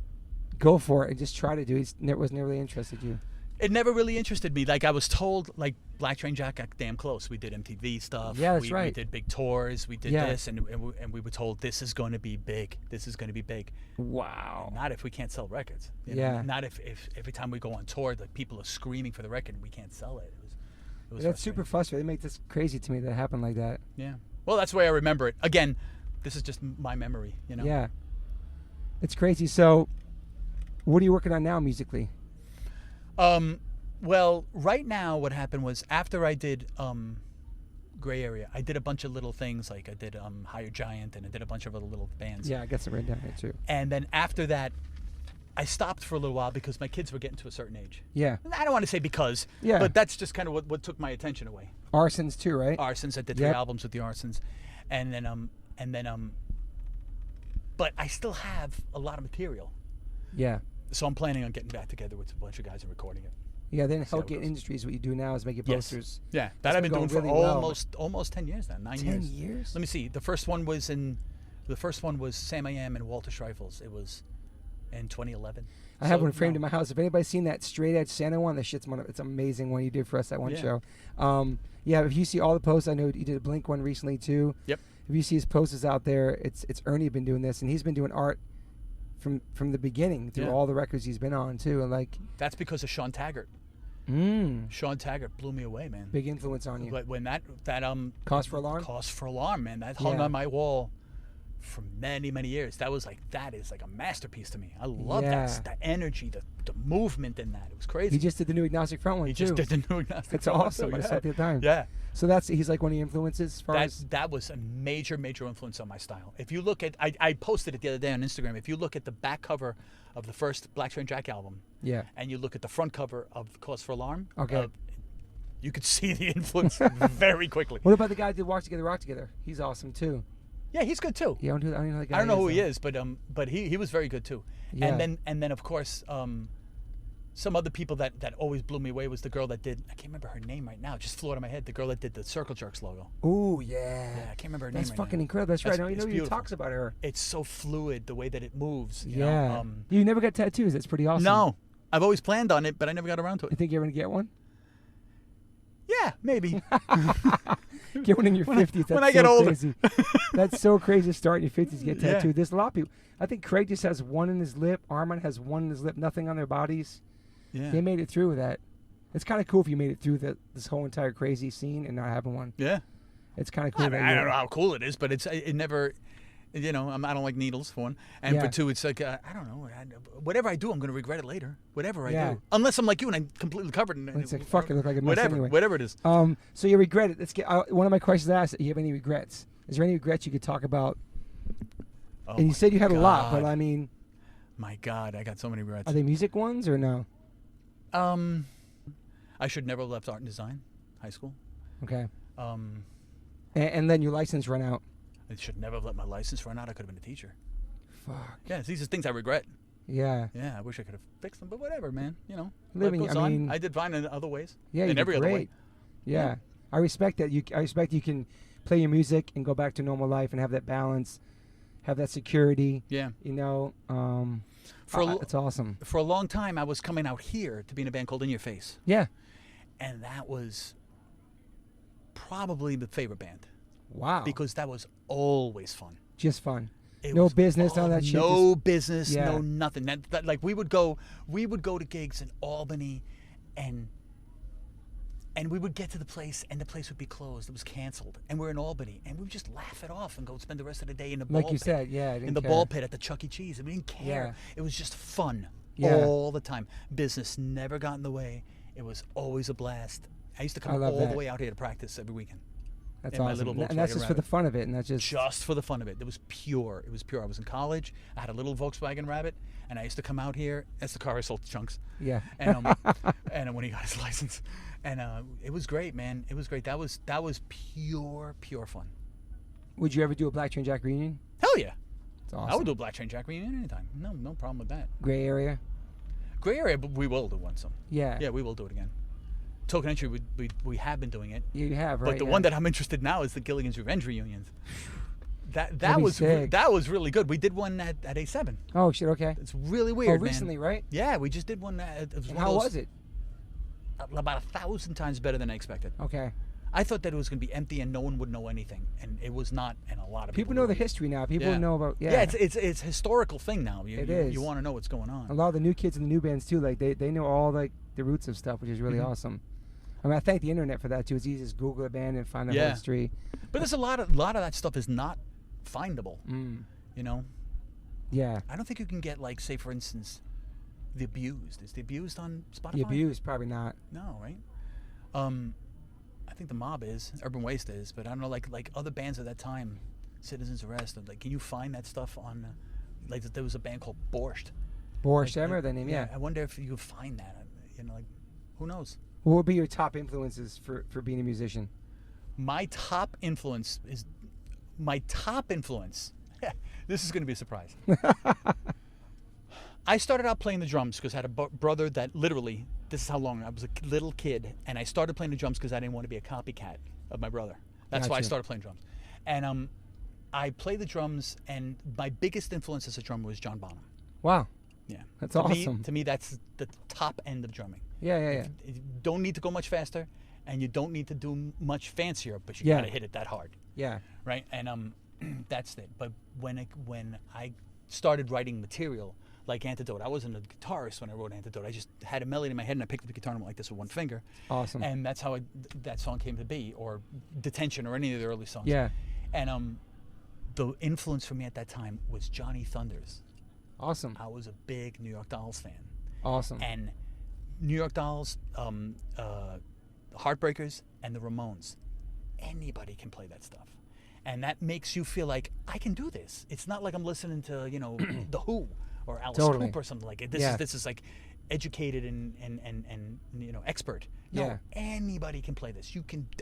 A: go for it and just try to do it? It was never really interested you.
B: It never really interested me. Like I was told, like Black Train Jack got damn close. We did MTV stuff.
A: Yeah, that's right.
B: We did big tours. We did this, and we were told this is going to be big. This is going to be big.
A: Wow.
B: Not if we can't sell records. You
A: Yeah.
B: know? Not if every time we go on tour, like people are screaming for the record and we can't sell it. It was
A: That's super frustrating. They make this crazy to me that it happened like that.
B: Yeah. Well, that's the way I remember it. Again, this is just my memory. You know.
A: Yeah. It's crazy. So, what are you working on now musically?
B: Well, right now what happened was after I did Gray Area, I did a bunch of little things, like I did Higher Giant, and I did a bunch of other little bands.
A: Yeah, I got some written down here too.
B: And then after that, I stopped for a little while because my kids were getting to a certain age.
A: Yeah.
B: I don't want to say because, but that's just kind of what took my attention away.
A: Arsons too, right?
B: Arsons, I did 3 albums with the Arsons. And then but I still have a lot of material.
A: Yeah.
B: So I'm planning on getting back together with a bunch of guys and recording it.
A: Yeah, then Hellgate Industries, what you do now is make your posters.
B: Yeah, that I've been doing for
A: really
B: almost 10 years now. 9
A: 10
B: years.
A: years?
B: Let me see. The first one was Sam I Am and Walter Schreifels. It was in 2011.
A: I have one framed in my house. If anybody's seen that Straight Edge Santa one, that shit's it's amazing one you did for us that one show. If you see all the posts, I know you did a Blink one recently too.
B: Yep.
A: If you see his posters out there, it's Ernie been doing this, and he's been doing art from the beginning through all the records he's been on too, and like
B: that's because of Sean Taggart. Sean Taggart blew me away, man.
A: Big influence on you.
B: But when that
A: Cause for Alarm,
B: man, that hung on my wall for many years. That is like a masterpiece to me. I love that, the energy, the movement in that. It was crazy.
A: He just did the new Agnostic Front one too.
B: He just did the new Agnostic
A: That's
B: Front
A: awesome.
B: one.
A: I saw it the other time.
B: Yeah.
A: So he's like one of your influences as far as
B: that was a major influence on my style. If you look at, I posted it the other day on Instagram. If you look at the back cover of the first Black Train Jack album, and you look at the front cover of Cause for Alarm, you could see the influence very quickly.
A: What about the guy that did Walk Together, Rock Together? He's awesome too.
B: Yeah, he's good too.
A: Yeah, I don't
B: know who he is, but he was very good too.
A: Yeah.
B: And then of course some other people that always blew me away was the girl that did, I can't remember her name right now, it just flew out of my head. The girl that did the Circle Jerks logo.
A: Ooh, yeah.
B: Yeah, I can't remember her name.
A: That's
B: right
A: fucking
B: now.
A: incredible. That's right. I know he talks about her.
B: It's so fluid the way that it moves. You
A: yeah.
B: know?
A: You never got tattoos. That's pretty awesome.
B: No, I've always planned on it, but I never got around to it.
A: You think you're gonna get one?
B: Yeah, maybe.
A: Get one in your 50s. That's
B: when I get older.
A: Crazy. That's so crazy to start in your 50s to get tattooed.
B: Yeah.
A: There's a lot of people. I think Craig just has one in his lip. Armand has one in his lip. Nothing on their bodies.
B: Yeah.
A: They made it through that. It's kind of cool if you made it through this whole entire crazy scene and not having one.
B: Yeah.
A: It's kind of cool.
B: I mean, I don't know how cool it is, but it never, you know, I don't like needles, for one. And for two, it's like, I don't know. Whatever I do, I'm going to regret it later. Whatever I do. Unless I'm like you and I'm completely covered.
A: It's like, fuck, it look like a mess anyway.
B: Whatever it is.
A: So you regret it. Let's get one of my questions asked. Do you have any regrets? Is there any regrets you could talk about?
B: Oh,
A: and you said you had a lot, but I mean.
B: My God, I got so many regrets.
A: Are they music ones or no?
B: I should never have left art and design, high school.
A: Okay. And then your license run out.
B: I should never have let my license run out. I could have been a teacher.
A: Fuck.
B: Yeah, these are things I regret.
A: Yeah.
B: Yeah, I wish I could have fixed them, but whatever, man. You know,
A: living.
B: life goes
A: I mean,
B: on. I did fine in other ways.
A: Yeah,
B: in every other way.
A: Yeah. I respect that. I respect you can play your music and go back to normal life and have that balance, have that security.
B: Yeah.
A: You know, it's awesome.
B: For a long time, I was coming out here to be in a band called In Your Face.
A: Yeah.
B: And that was probably the favorite band.
A: Wow.
B: Because that was always fun.
A: Just fun. No business, none of that shit.
B: No business, no nothing. That, like we would go to gigs in Albany, and we would get to the place, and the place would be closed. It was canceled, and we're in Albany, and we would just laugh it off and go spend the rest of the day in the ball pit.
A: Like you said,
B: in the ball pit at the Chuck E. Cheese. We didn't care.
A: Yeah.
B: It was just fun all the time. Business never got in the way. It was always a blast. I used to come all the way out here to practice every weekend.
A: That's awesome. And that's just for the fun of it. And that's
B: just for the fun of it. It was pure. It was pure. I was in college. I had a little Volkswagen Rabbit, and I used to come out here. That's the car I sold to Chunks.
A: Yeah.
B: And and when he got his license, and it was great, man. It was great. That was pure fun.
A: Would you ever do a Black Train Jack reunion?
B: Hell yeah.
A: That's awesome.
B: I would do a Black Train Jack reunion anytime. No problem with that.
A: Gray area.
B: Gray area, but we will do one soon.
A: Yeah.
B: Yeah, we will do it again. Token Entry, we have been doing it.
A: You have, right?
B: But the one that I'm interested in now is the Gilligan's Revenge reunions. That was really good. We did one at A7.
A: Oh shit! Okay.
B: It's really weird.
A: Recently, right?
B: Yeah, we just did one.
A: How was it?
B: About 1,000 times better than I expected.
A: Okay.
B: I thought that it was going to be empty and no one would know anything, and it was not. And a lot of
A: people know the history now. People know about. Yeah,
B: it's a historical thing now.
A: It is.
B: You want to know what's going on.
A: A lot of the new kids in the new bands too. Like they know all like the roots of stuff, which is really awesome. I mean, I thank the internet for that too. It's easy to just Google a band and find the whole history.
B: But there's a lot of that stuff is not findable. You know.
A: Yeah.
B: I don't think you can get, like, say for instance, The Abused. Is The Abused on Spotify?
A: The Abused probably not.
B: No, right? I think The Mob is. Urban Waste is, but I don't know. Like other bands at that time, Citizens Arrest. Like, can you find that stuff on? Like, there was a band called Borscht.
A: Borscht, I remember that name. Yeah.
B: I wonder if you could find that. You know, like, who knows?
A: What would be your top influences for being a musician?
B: My top influence. This is going to be a surprise. I started out playing the drums because I had a brother that literally, this is how long, I was a little kid, and I started playing the drums because I didn't want to be a copycat of my brother. That's why I started playing drums. And I played the drums, and my biggest influence as a drummer was John Bonham.
A: Wow.
B: Yeah.
A: That's awesome.
B: To me, that's the top end of drumming.
A: Yeah.
B: You don't need to go much faster, and you don't need to do much fancier, but you got to hit it that hard.
A: Yeah.
B: Right? And that's it. But when I started writing material, like Antidote, I wasn't a guitarist when I wrote Antidote. I just had a melody in my head, and I picked up the guitar and went like this with one finger.
A: Awesome.
B: And that's how that song came to be, or Detention, or any of the early songs.
A: Yeah.
B: And the influence for me at that time was Johnny Thunders.
A: Awesome.
B: I was a big New York Dolls fan.
A: Awesome.
B: And New York Dolls, Heartbreakers, and the Ramones. Anybody can play that stuff. And that makes you feel like, I can do this. It's not like I'm listening to, The Who or Alice Cooper or something like it. This is like educated and expert. No, anybody can play this.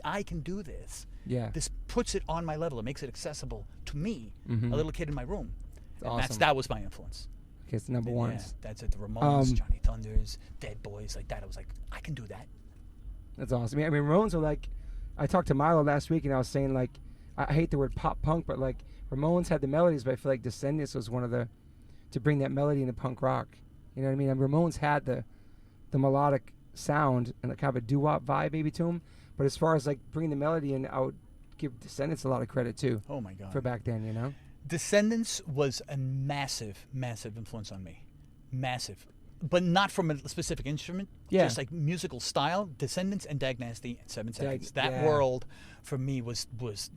B: I can do this.
A: Yeah.
B: This puts it on my level. It makes it accessible to me, a little kid in my room. And
A: awesome.
B: that was my influence.
A: Okay, it's the number ones.
B: Yeah, that's it. The Ramones, Johnny Thunders, Dead Boys, like that. I was like, I can do that.
A: That's awesome. I mean, Ramones are like, I talked to Milo last week, and I was saying, like, I hate the word pop punk, but like Ramones had the melodies, but I feel like Descendants was one of to bring that melody into punk rock. You know what I mean? And Ramones had the melodic sound and like kind of a doo-wop vibe maybe to them. But as far as like bringing the melody in, I would give Descendants a lot of credit too.
B: Oh my God.
A: For back then, you know?
B: Descendants was a massive, massive influence on me. Massive. but not from a specific instrument.
A: Yeah.
B: Just like musical style. Descendants and Dag Nasty and 7 Seconds. That
A: yeah.
B: world for me was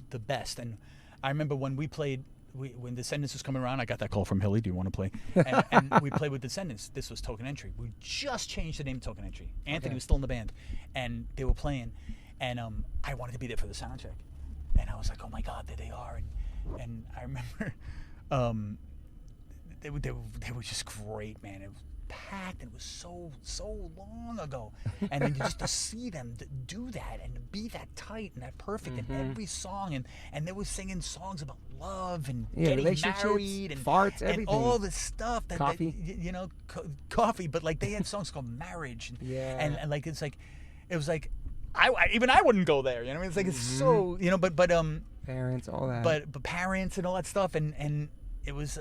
B: the best. And I remember when we played, when Descendants was coming around, I got that call from Hilly. Do you want to play? And we played with Descendants. This was Token Entry. We just changed the name to Token Entry. Anthony was still in the band, and they were playing. And I wanted to be there for the sound check. And I was like, oh my God, there they are. And I remember they were just great, man. It was packed, and it was so long ago. And then just to see them do that and to be that tight and that perfect in every song. And they were singing songs about love and getting married and
A: farts, everything.
B: And all the stuff.
A: Coffee.
B: Coffee. But like they had songs called Marriage. And like it was like, I wouldn't go there, you know. It's like it's so, you know, but
A: parents, all that.
B: But parents and all that stuff, and it was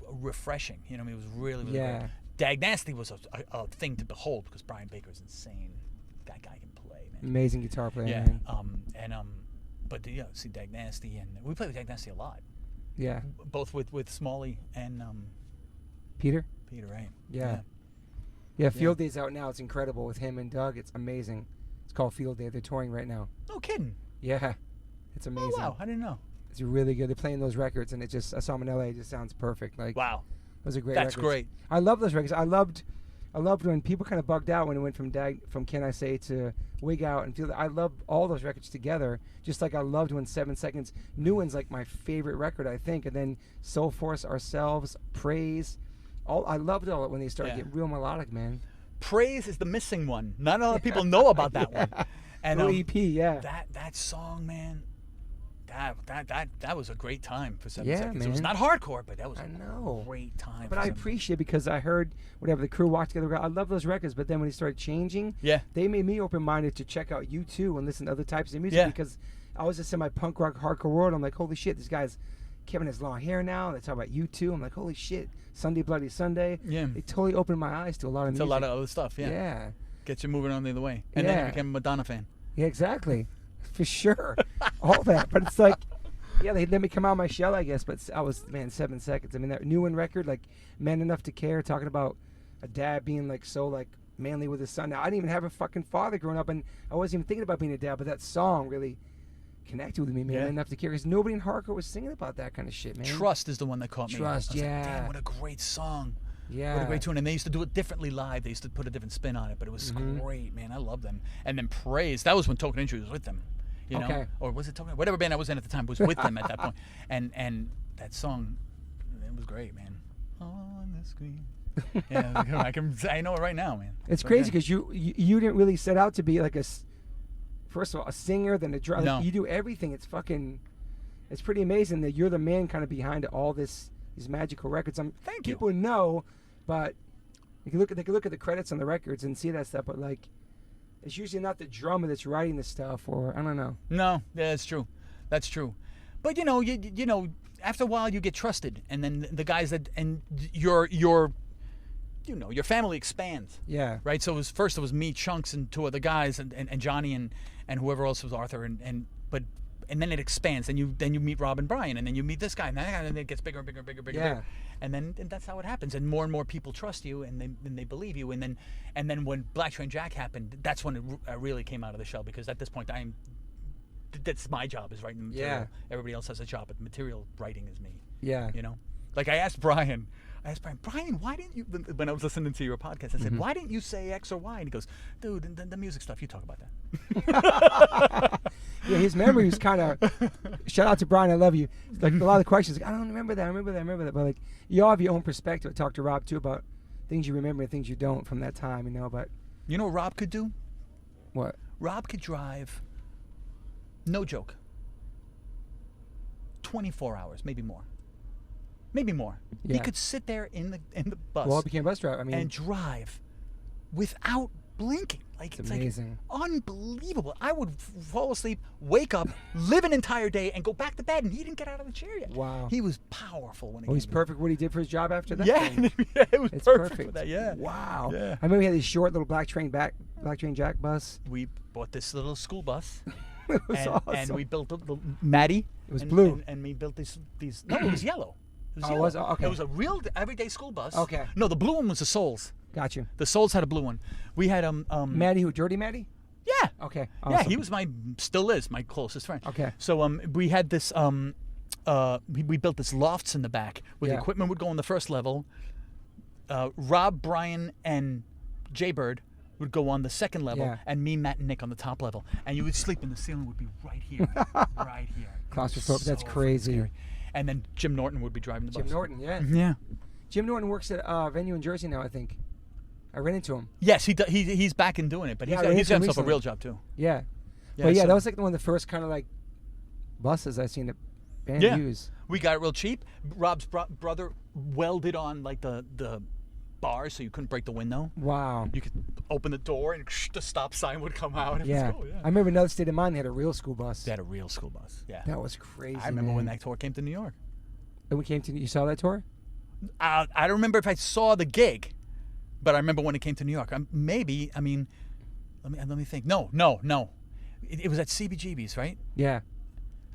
B: refreshing, you know. I mean, it was really great. Dag Nasty was a thing to behold because Brian Baker's insane. That guy can play, man.
A: Amazing guitar player.
B: Yeah.
A: Man.
B: But see Dag Nasty, and we played with Dag Nasty a lot.
A: Yeah.
B: Both with Smalley and
A: Peter,
B: right?
A: Yeah. Field Day's out now. It's incredible with him and Doug. It's amazing. It's called Field Day. They're touring right now.
B: No kidding.
A: Yeah, it's amazing.
B: Oh wow, I didn't know.
A: It's really good. They're playing those records, and I saw them in LA. It just sounds perfect. Like
B: wow,
A: those are great.
B: That's
A: records.
B: Great.
A: I love those records. I loved when people kind of bugged out when it went from Can I Say to Wig Out and Field Day. I loved all those records together. Just like I loved when 7 Seconds. New One's like my favorite record, I think. And then Soul Force, Ourselves, Praise. I loved all it when they started getting real melodic, man.
B: Praise is the missing one. Not a lot of people know about that one. And
A: EP,
B: that song, man, that was a great time for 7 Seconds.
A: Man.
B: It was not hardcore, but that was a great time.
A: But I appreciate it because I heard the crew walked together. I love those records, but then when they started changing, they made me open-minded to check out U2 and listen to other types of music because I was just in my punk rock hardcore world. I'm like, holy shit, this guy's Kevin has long hair now. They talk about U2. I'm like, holy shit, Sunday Bloody Sunday.
B: Yeah,
A: it totally opened my eyes to a lot of music.
B: A lot of other stuff. Yeah. Gets you moving on the other way. And then you became a Madonna fan.
A: Yeah, exactly. For sure. All that. But it's like, they let me come out of my shell, I guess. But I was, 7 Seconds. I mean, that New One record, like, Man Enough to Care, talking about a dad being, like, so, like, manly with his son. Now, I didn't even have a fucking father growing up, and I wasn't even thinking about being a dad, but that song really connected with me, man. Enough to Care. Because nobody in hardcore was singing about that kind of shit, man.
B: Trust is the one that caught me.
A: Trust,
B: like, damn, what a great song.
A: Yeah.
B: What a great tune. And they used to do it differently live. They used to put a different spin on it, but it was great, man. I love them. And then Praise, that was when Token Entry was with them. You know? Or was it Token? Whatever band I was in at the time was with them at that point. And that song, it was great, man. On the screen. I know it right now, man.
A: It's crazy because you didn't really set out to be like first of all, a singer, then a drummer.
B: No.
A: You do everything. It's pretty amazing that you're the man kind of behind all these magical records.
B: Thank you.
A: People know, but they can look at the credits on the records and see that stuff. But like, it's usually not the drummer that's writing the stuff, or I don't know.
B: No, that's true. That's true. But you know, after a while you get trusted, and then the guys your family expands. Yeah. Right. So it was me, Chunks, and 2 other guys, and Johnny and whoever else was Arthur, and then it expands, and you meet Rob and Brian, and then you meet this guy, and that guy, and then it gets bigger and bigger and bigger. Bigger. And that's how it happens, and more people trust you, and they believe you, and then when Black Train Jack happened, that's when I really came out of the shell, because at this point that's my job, is writing the material. Yeah. Everybody else has a job, but material writing is me. Yeah. You know, like I asked Brian, why didn't you, when I was listening to your podcast, I said, why didn't you say X or Y? And he goes, dude, the music stuff, you talk about that.
A: Yeah, his memory was kind of, shout out to Brian, I love you. Like a lot of the questions, like, I don't remember that. But like, you all have your own perspective. I talked to Rob too about things you remember and things you don't from that time, you know, but.
B: You know what Rob could do?
A: What?
B: Rob could drive, no joke, 24 hours, maybe more. Yeah. He could sit there in the bus.
A: Well, I became a bus driver.
B: And drive without blinking. Like it's
A: amazing.
B: Like unbelievable. I would fall asleep, wake up, live an entire day, and go back to bed. And he didn't get out of the chair yet.
A: Wow.
B: He was powerful when.
A: He's perfect. What he did for his job after that.
B: Yeah, it was perfect for that. Yeah.
A: Wow.
B: Yeah.
A: I remember we had this short little Black Train Jack bus.
B: We bought this little school bus.
A: It was awesome.
B: And we built the Maddie.
A: It was blue.
B: And we built these. No, it was yellow.
A: Okay.
B: It was a real everyday school bus.
A: Okay.
B: No, the blue one was the Souls.
A: Got you.
B: The Souls had a blue one. We had
A: Maddie, who? Dirty Maddie?
B: Yeah.
A: Okay.
B: Yeah,
A: Awesome.
B: he was still is my closest friend.
A: Okay.
B: So we had this we built this lofts in the back where the equipment would go on the first level. Rob, Brian, and Jaybird would go on the second level, and me, Matt, and Nick on the top level. And you would sleep, and the ceiling would be right here, right here.
A: Claustrophobic. That's crazy.
B: Scary. And then Jim Norton would be driving the bus.
A: Jim Norton, yeah.
B: Yeah.
A: Jim Norton works at a venue in Jersey now, I think. I ran into him.
B: Yes, he's back and doing it, but he's got himself a real job too.
A: Yeah. But that was like one of the first kind of like buses I seen the band use.
B: We got it real cheap. Rob's brother welded on like the bars so you couldn't break the window.
A: Wow.
B: You could open the door and the stop sign would come out. It was cool,
A: I remember another State of Mind, they had a real school bus.
B: They had a real school bus. Yeah.
A: That was crazy.
B: I remember when that tour came to New York.
A: And we came to, you saw that tour?
B: I don't remember if I saw the gig, but I remember when it came to New York. Let me think. No. It was at CBGB's, right?
A: Yeah.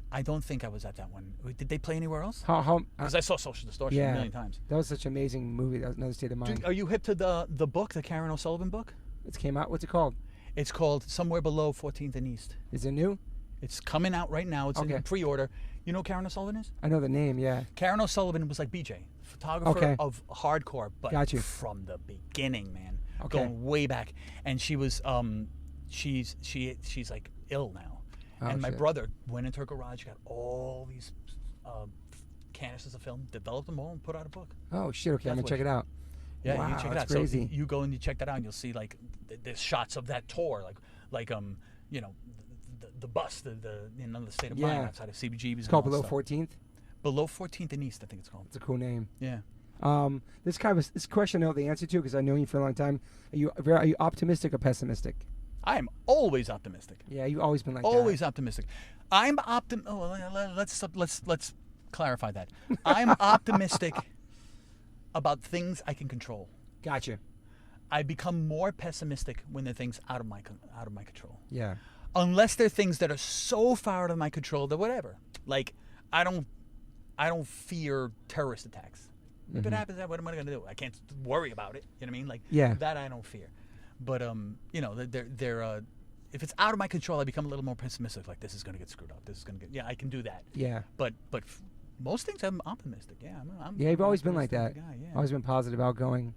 B: I don't think I was at that one. Did they play anywhere else?
A: Because
B: I saw Social Distortion a million times.
A: That was such an amazing movie. That was another State of Mind.
B: Are you hip to the book, the Karen O'Sullivan book?
A: It came out. What's it called?
B: It's called Somewhere Below 14th and East.
A: Is it new?
B: It's coming out right now. It's in pre-order. You know who Karen O'Sullivan is?
A: I know the name, yeah.
B: Karen O'Sullivan was like BJ, photographer of hardcore, but from the beginning, man. Going way back. And she was she's like ill now. And my brother went into her garage, got all these canisters of film, developed them all, and put out a book.
A: Oh shit! Okay, I'm gonna check it out.
B: Yeah,
A: wow,
B: you check it out.
A: Crazy.
B: So you go and you check that out, and you'll see like there's shots of that tour, like you know, the bus, the State of Mind outside of CBGB's.
A: It's called Below 14th.
B: Below 14th and East, I think it's called.
A: It's a cool name.
B: Yeah.
A: This question I know the answer to because I know you for a long time. Are you optimistic or pessimistic?
B: I am always optimistic.
A: Yeah, you've always been like that.
B: Always optimistic. I'm let's clarify that. I'm optimistic about things I can control.
A: Gotcha.
B: I become more pessimistic when they're things out of my control.
A: Yeah.
B: Unless they're things that are so far out of my control that whatever. Like I don't fear terrorist attacks. If it happens, what am I going to do? I can't worry about it. You know what I mean? Like that I don't fear. But you know, they're if it's out of my control, I become a little more pessimistic. Like this is going to get screwed up. This is going to get I can do that.
A: Yeah.
B: But most things I'm optimistic. Yeah, I'm
A: you've always been like that.
B: Guy, yeah.
A: Always been positive, outgoing.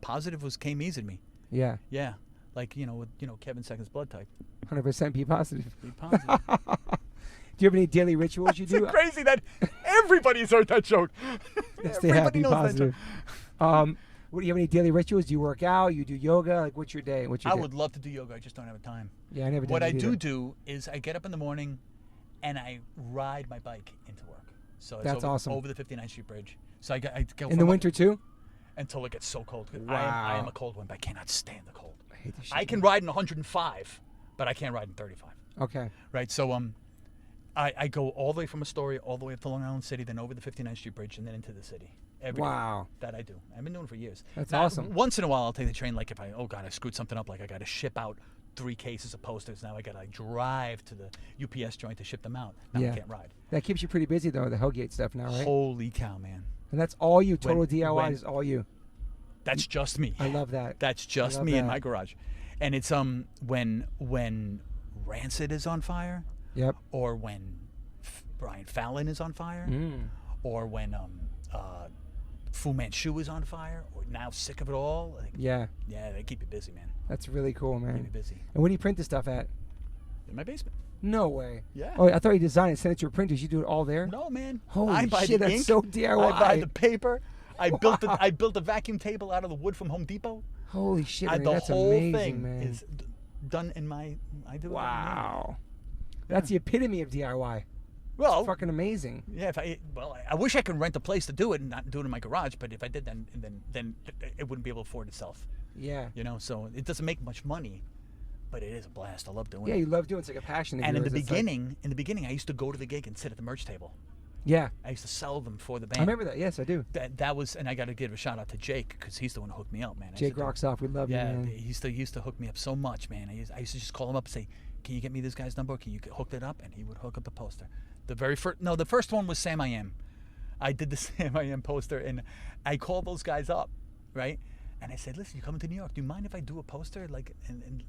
B: Positive came easy to me.
A: Yeah.
B: Yeah, like with Kevin Second's blood type.
A: 100% be positive.
B: Be positive.
A: Do you have any daily rituals you do?
B: It's crazy that everybody's heard that joke.
A: Yes, they have. Be positive. Do you have any daily rituals? Do you work out? You do yoga? Like, what's your day?
B: I would love to do yoga. I just don't have the time.
A: Yeah, I never did.
B: What I do is I get up in the morning, and I ride my bike into work. So it's
A: awesome.
B: Over the 59th Street Bridge. So I go
A: in the winter too.
B: Until it gets so cold.
A: Wow.
B: I am a cold one, but I cannot stand the cold.
A: I hate this shit.
B: I can ride in 105, but I can't ride in 35.
A: Okay.
B: Right. So I go all the way from Astoria all the way up to Long Island City, then over the 59th Street Bridge, and then into the city. Every day. That I do. I've been doing it for years.
A: That's awesome.
B: Once in a while, I'll take the train. Like if I screwed something up. Like I got to ship out 3 cases of posters. Now I got to drive to the UPS joint to ship them out. Now I can't ride.
A: That keeps you pretty busy though. The Hellgate stuff now, right?
B: Holy cow, man!
A: And that's all you. Total DIY is all you.
B: That's just me.
A: I love that.
B: That's just me in my garage, and it's when Rancid is on fire.
A: Yep.
B: Or when Brian Fallon is on fire. Or when Fu Manchu is on fire, or now Sick of It All. Like, yeah, they keep you busy, man.
A: That's really cool, man.
B: Keep you busy.
A: And where do you print this stuff at?
B: In my basement.
A: No way.
B: Yeah.
A: Oh, I thought you designed and sent it to your printers. You do it all there?
B: No, man.
A: Holy
B: I buy
A: shit,
B: the
A: that's
B: ink,
A: so DIY.
B: I buy the paper. I built a vacuum table out of the wood from Home Depot.
A: Holy shit, man,
B: the
A: that's
B: whole
A: amazing,
B: thing
A: man.
B: is done in my. I do.
A: Wow. That's the epitome of DIY.
B: Well,
A: it's fucking amazing.
B: Yeah, I wish I could rent a place to do it and not do it in my garage. But if I did, then it wouldn't be able to afford itself.
A: Yeah.
B: So it doesn't make much money, but it is a blast. I love doing it.
A: Yeah, you love doing it. It's like a passion.
B: And in the beginning, I used to go to the gig and sit at the merch table.
A: Yeah.
B: I used to sell them for the band.
A: I remember that. Yes, I do.
B: That was, and I got to give a shout out to Jake because he's the one who hooked me up, man.
A: Jake rocks off. We love you, man.
B: Yeah, he used to hook me up so much, man. I used to just call him up and say, "Can you get me this guy's number? Can you hook it up?" And he would hook up the poster. The first one was Sam I Am. I did the Sam I Am poster, and I called those guys up, right? And I said, listen, you coming to New York? Do you mind if I do a poster? Like, and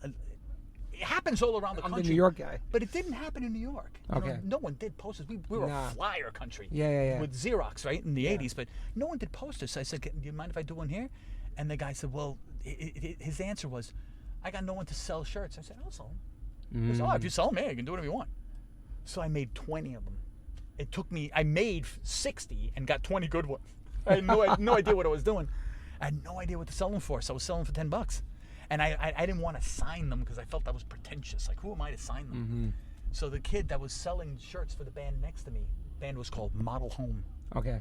B: it happens all around the country.
A: I'm the New York guy.
B: But it didn't happen in New York.
A: Okay.
B: No one did posters. We were a flyer country.
A: Yeah.
B: With Xerox, right, in the 80s. But no one did posters. So I said, do you mind if I do one here? And the guy said, well, his answer was, I got no one to sell shirts. I said, I'll sell them. He said, if you sell them, you can do whatever you want. So I made 20 of them. It took me, I made 60 and got 20 good ones. I had no idea what I was doing. I had no idea what to sell them for, so I was selling them for $10. And I didn't want to sign them because I felt that was pretentious. Like, who am I to sign them? So the kid that was selling shirts for the band next to me, the band was called Model Home.
A: Okay.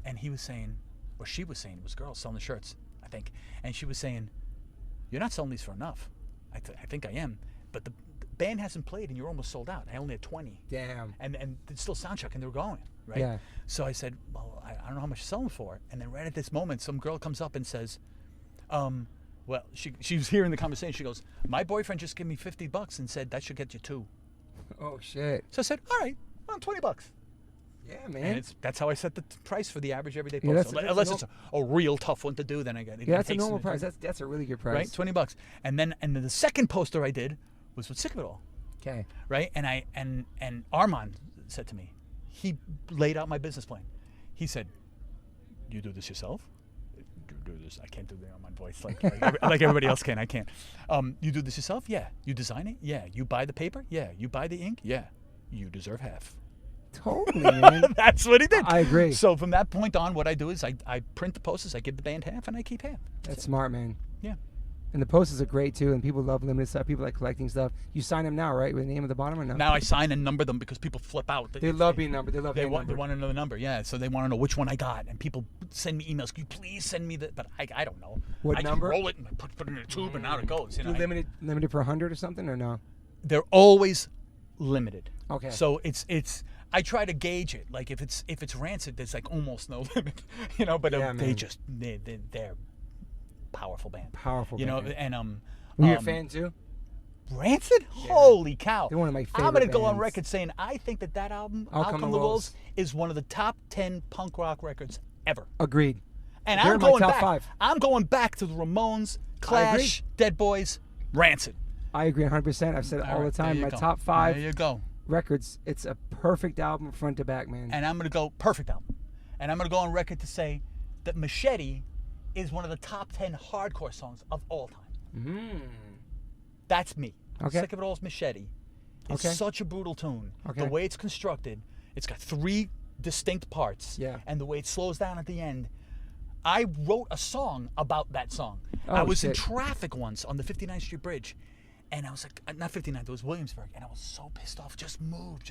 B: And he was saying, or she was saying, it was girls selling the shirts, I think. And she was saying, you're not selling these for enough. I think I am. But the band hasn't played and you're almost sold out. I only had 20.
A: Damn.
B: And it's still sound check and they were going, right? Yeah. So I said, well, I don't know how much you're selling for. And then right at this moment, some girl comes up and says, well, she was hearing the conversation. She goes, my boyfriend just gave me $50 and said that should get you 2.
A: Oh, shit.
B: So I said, all right, well, $20.
A: Yeah, man.
B: And that's how I set the price for the average everyday poster. Unless it's a real tough one to do, then I get it.
A: Yeah, that's a normal price. That's a really good price.
B: Right, $20. And then the second poster I did was with Sick of It All.
A: Okay.
B: Right? And Armand said to me, he laid out my business plan. He said, you do this yourself? Do this. I can't do the Armand voice like everybody else can. I can't. You do this yourself? Yeah. You design it? Yeah. You buy the paper? Yeah. You buy the ink? Yeah. You deserve half.
A: Totally, man.
B: That's what he did.
A: I agree.
B: So from that point on, what I do is I print the posters, I give the band half, and I keep half.
A: That's smart, man.
B: Yeah.
A: And the posters are great, too, and people love limited stuff. People like collecting stuff. You sign them now, right, with the name at the bottom or no?
B: Now I sign and number them because people flip out.
A: They love being numbered. They
B: want to know the number, yeah. So they want to know which one I got. And people send me emails. Can you please send me the... But I don't know.
A: What number?
B: I roll it and put it in a tube and out it goes. You know,
A: limited for 100 or something or no?
B: They're always limited.
A: Okay.
B: So it's... I try to gauge it. Like if it's rancid, there's like almost no limit. You know, but they're powerful band.
A: Powerful
B: you
A: band.
B: Know, and
A: were you a fan too?
B: Rancid? Yeah. Holy cow.
A: They're one of my favorite
B: I'm going to
A: bands.
B: go on record saying I think that album, Out Come the Wolves, is one of the top 10 punk rock records ever.
A: Agreed.
B: And
A: They're
B: I'm going
A: top
B: back.
A: 5.
B: I'm going back to the Ramones, Clash, Dead Boys, Rancid.
A: I agree 100%. I've said it all the time. My top 5
B: there you go.
A: records. It's a perfect album front to back, man.
B: And I'm going to go perfect album. And I'm going to go on record to say that Machete is one of the top 10 hardcore songs of all time. That's me.
A: Okay.
B: Sick of It All's Machete. It's such a brutal tune.
A: Okay.
B: The way it's constructed, it's got 3 distinct parts.
A: Yeah.
B: And the way it slows down at the end. I wrote a song about that song.
A: Oh,
B: I was
A: shit.
B: in traffic once on the 59th Street Bridge. And I was like, not 59th, it was Williamsburg. And I was so pissed off. Just move.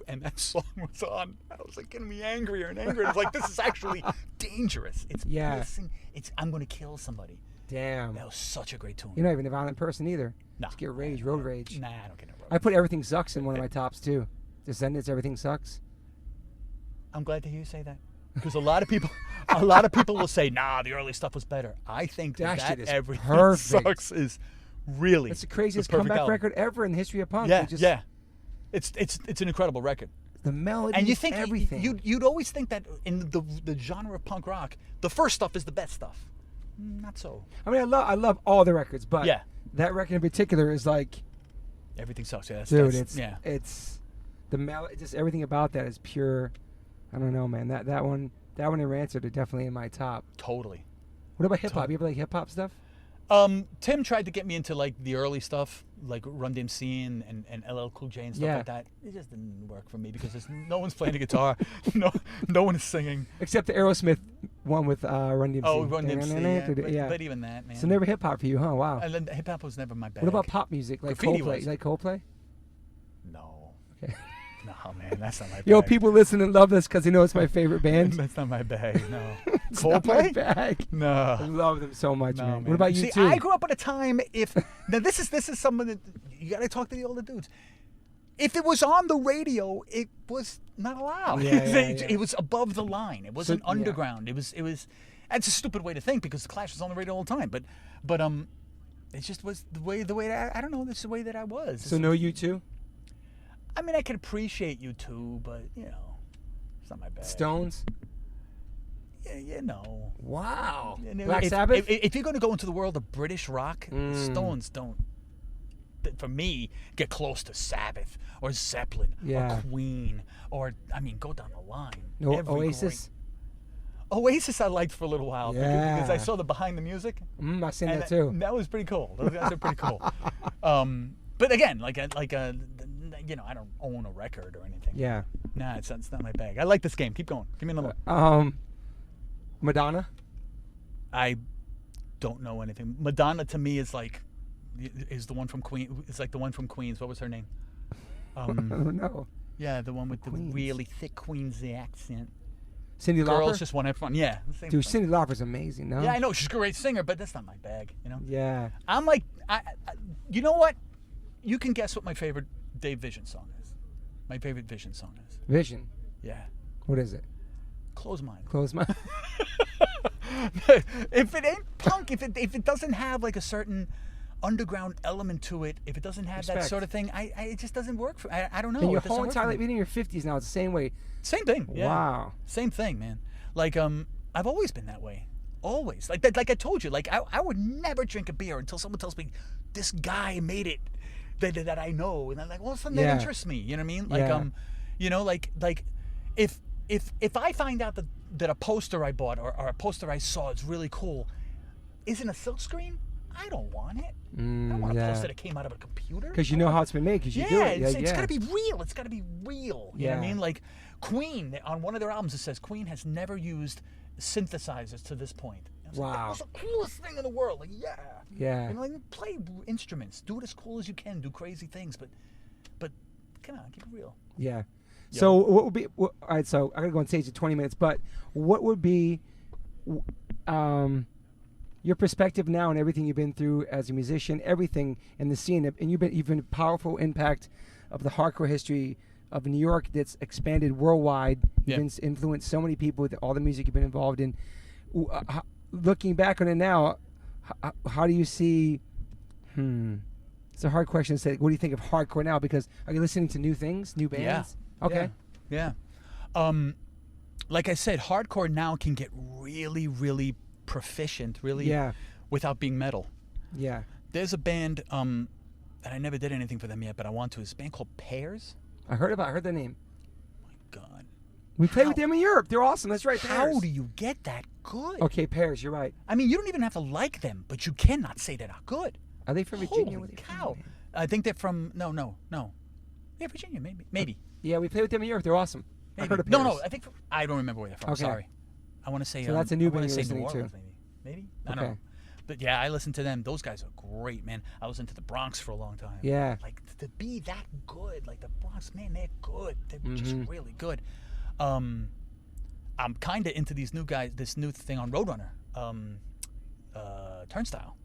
B: And that song was on. I was like getting me angrier and angrier. It was like, this is actually dangerous. It's pissing. I'm going to kill somebody.
A: Damn.
B: That was such a great tune.
A: You're not even a violent person either.
B: No.
A: Just get road rage.
B: Nah, I don't get no road
A: I put Everything Sucks in one of my tops too. Descendants, Everything Sucks.
B: I'm glad to hear you say that. Because a lot of people will say, nah, the early stuff was better. I think that Everything Sucks is really
A: it's the craziest comeback record ever in the history of punk.
B: Yeah. It's an incredible record.
A: The melody
B: and you think
A: everything.
B: You'd always think that in the genre of punk rock, the first stuff is the best stuff. Not so.
A: I mean, I love all the records, but that record in particular is like
B: Everything Sucks. Yeah,
A: it's the melody, just everything about that is pure. I don't know, man. That one and Rancid are definitely in my top.
B: Totally.
A: What about hip hop? You ever like hip hop stuff?
B: Tim tried to get me into like the early stuff, like Run DMC and LL Cool J and stuff like that. It just didn't work for me because no one's playing the guitar, no one is singing
A: except the Aerosmith one with Run DMC.
B: Oh, Run DMC, but even that, man.
A: So never hip hop for you, huh? Wow.
B: And hip hop was never my bag.
A: What about pop music, like Coldplay? You like Coldplay?
B: No.
A: Okay.
B: No, man, that's not my bag.
A: Yo, people listen and love this because they know it's my favorite band.
B: That's not my bag, no.
A: It's
B: Coldplay?
A: not my bag.
B: No.
A: I love them so much,
B: No,
A: man. What about you,
B: See,
A: too?
B: I grew up at a time, now this is something that, you got to talk to the older dudes. If it was on the radio, it was not allowed. It was above the line. It wasn't underground. It was. That's a stupid way to think because the Clash was on the radio all the time. But it just was the way that I don't know. This is the way that I was.
A: So no U2?
B: I mean, I can appreciate U2, but it's not my bag.
A: Stones?
B: you know.
A: Wow.
B: Black
A: Sabbath?
B: If you're going to go into the world of British rock, Stones don't, for me, get close to Sabbath or Zeppelin or Queen or, go down the line.
A: No, Oasis?
B: Oasis I liked for a little while because I saw the behind the music.
A: I seen that too.
B: That was pretty cool. Those guys are pretty cool. But again, I don't own a record or anything.
A: Yeah.
B: Nah, it's not my bag. I like this game. Keep going. Give me another one.
A: Madonna?
B: I don't know anything. Madonna to me is the one from Queen. It's like the one from Queens. What was her name?
A: I don't know.
B: Yeah, the one with the really thick Queens accent.
A: Cyndi Lauper?
B: Girls just want to have fun. Yeah.
A: Dude, Cyndi Lauper's amazing, no?
B: Yeah, I know. She's a great singer, but that's not my bag, you know?
A: Yeah.
B: I'm like, you know what? You can guess what my favorite Dave Vision song is. My favorite Vision song is.
A: Vision?
B: Yeah.
A: What is it?
B: Close Mine.
A: Close Mine?
B: If it ain't punk, if it doesn't have like a certain underground element to it, if it doesn't have that sort of thing, it just doesn't work for I don't know.
A: And your whole entire life, even in your 50s now, it's the same way.
B: Same thing. Yeah.
A: Wow.
B: Same thing, man. Like I've always been that way. Always. Like I told you, like I would never drink a beer until someone tells me this guy made it that I know, and I'm like, well, something that interests me. You know what I mean? Like you know, like if I find out that a poster I bought or a poster I saw is really cool isn't a silkscreen, I don't want it. I don't want a poster that came out of a computer.
A: Because you know how it's been made, because you do it.
B: It's got to be real. It's got to be real. You know what I mean? Like Queen, on one of their albums, it says Queen has never used synthesizers to this point.
A: Wow.
B: That's the coolest thing in the world. Like,
A: yeah.
B: And like, play instruments. Do it as cool as you can. Do crazy things. But come on, keep it real.
A: Yeah. So what would be... all right, so I got to go on stage in 20 minutes, but what would be... your perspective now and everything you've been through as a musician, everything in the scene, and you've been a powerful impact of the hardcore history of New York that's expanded worldwide. You've influenced so many people with all the music you've been involved in. Looking back on it now, how do you see? It's a hard question to say. What do you think of hardcore now? Because are you listening to new things, new bands?
B: Yeah. Okay. Yeah. Like I said, hardcore now can get really, really proficient, really, without being metal. Yeah. There's a band that I never did anything for them yet, but I want to. It's a band called Pears.
A: I heard their name.
B: Oh my God.
A: We played with them in Europe. They're awesome. That's right.
B: How do you get that good?
A: Okay, Pears. You're right.
B: I mean, you don't even have to like them, but you cannot say they're not good.
A: Are they from Virginia?
B: Holy cow! I think they're from no. Yeah, Virginia, maybe.
A: Yeah, we played with them in Europe. They're awesome.
B: Maybe.
A: I heard of Pears.
B: No. I think I don't remember where they're from. Okay. Sorry. I want to say.
A: So that's a new band you're
B: listening
A: to.
B: Maybe. I don't know. But yeah, I listen to them. Those guys are great, man. I was into the Bronx for a long time.
A: Yeah.
B: Like to be that good, like the Bronx, man, they're good. They're just really good. I'm kind of into these new guys. This new thing on Roadrunner, Turnstile.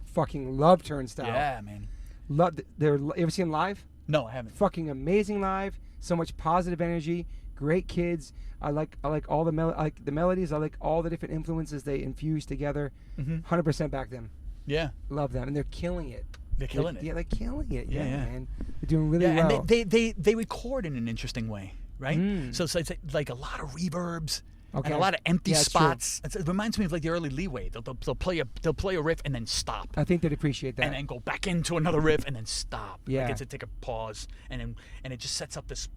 A: Fucking love Turnstile.
B: Yeah, man.
A: Love. You ever seen them live?
B: No, I haven't.
A: Fucking amazing live. So much positive energy. Great kids. I like all the melodies. I like all the different influences they infuse together. 100% back them. Yeah. Love them, and they're killing it.
B: They're killing it.
A: Yeah, they're killing it. Yeah, man. They're doing really well.
B: And they record in an interesting way, right? So it's like a lot of reverbs. Okay. And a lot of empty spots. It reminds me of like the early Leeway. They'll play a riff and then stop.
A: I think they'd appreciate that.
B: And then go back into another riff and then stop. Yeah. Like it's to take a pause and it just sets up this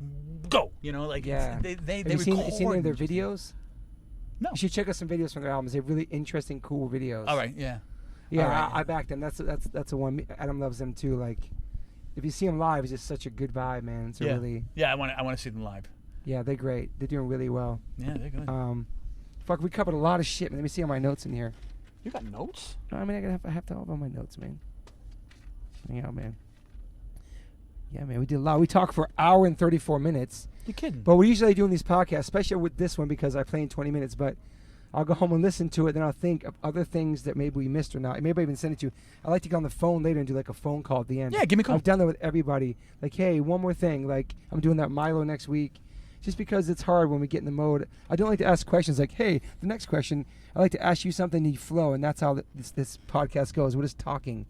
B: go. You know, like
A: Have you seen any of their videos?
B: No.
A: You should check out some videos from their albums. They're really interesting, cool videos.
B: All right. Yeah.
A: Yeah. Right, I back them. That's the one. Adam loves them too. Like, if you see them live, it's just such a good vibe, man. It's really.
B: Yeah, I want to see them live.
A: Yeah, they're great. They're doing really well.
B: Yeah, they're good.
A: We covered a lot of shit. Let me see all my notes in here.
B: You got notes?
A: No, I mean, I have to have all my notes, man. Hang out, man. Yeah, man, we did a lot. We talked for an hour and 34 minutes.
B: You're kidding.
A: But we usually do in these podcasts, especially with this one because I play in 20 minutes. But I'll go home and listen to it, then I'll think of other things that maybe we missed or not. Maybe I even send it to you. I like to get on the phone later and do like a phone call at the end.
B: Yeah, give me a call.
A: I've done that with everybody. Like, hey, one more thing. Like, I'm doing that Milo next week. Just because it's hard when we get in the mode. I don't like to ask questions like, hey, the next question, I like to ask you something and you flow, and that's how this podcast goes. We're just talking.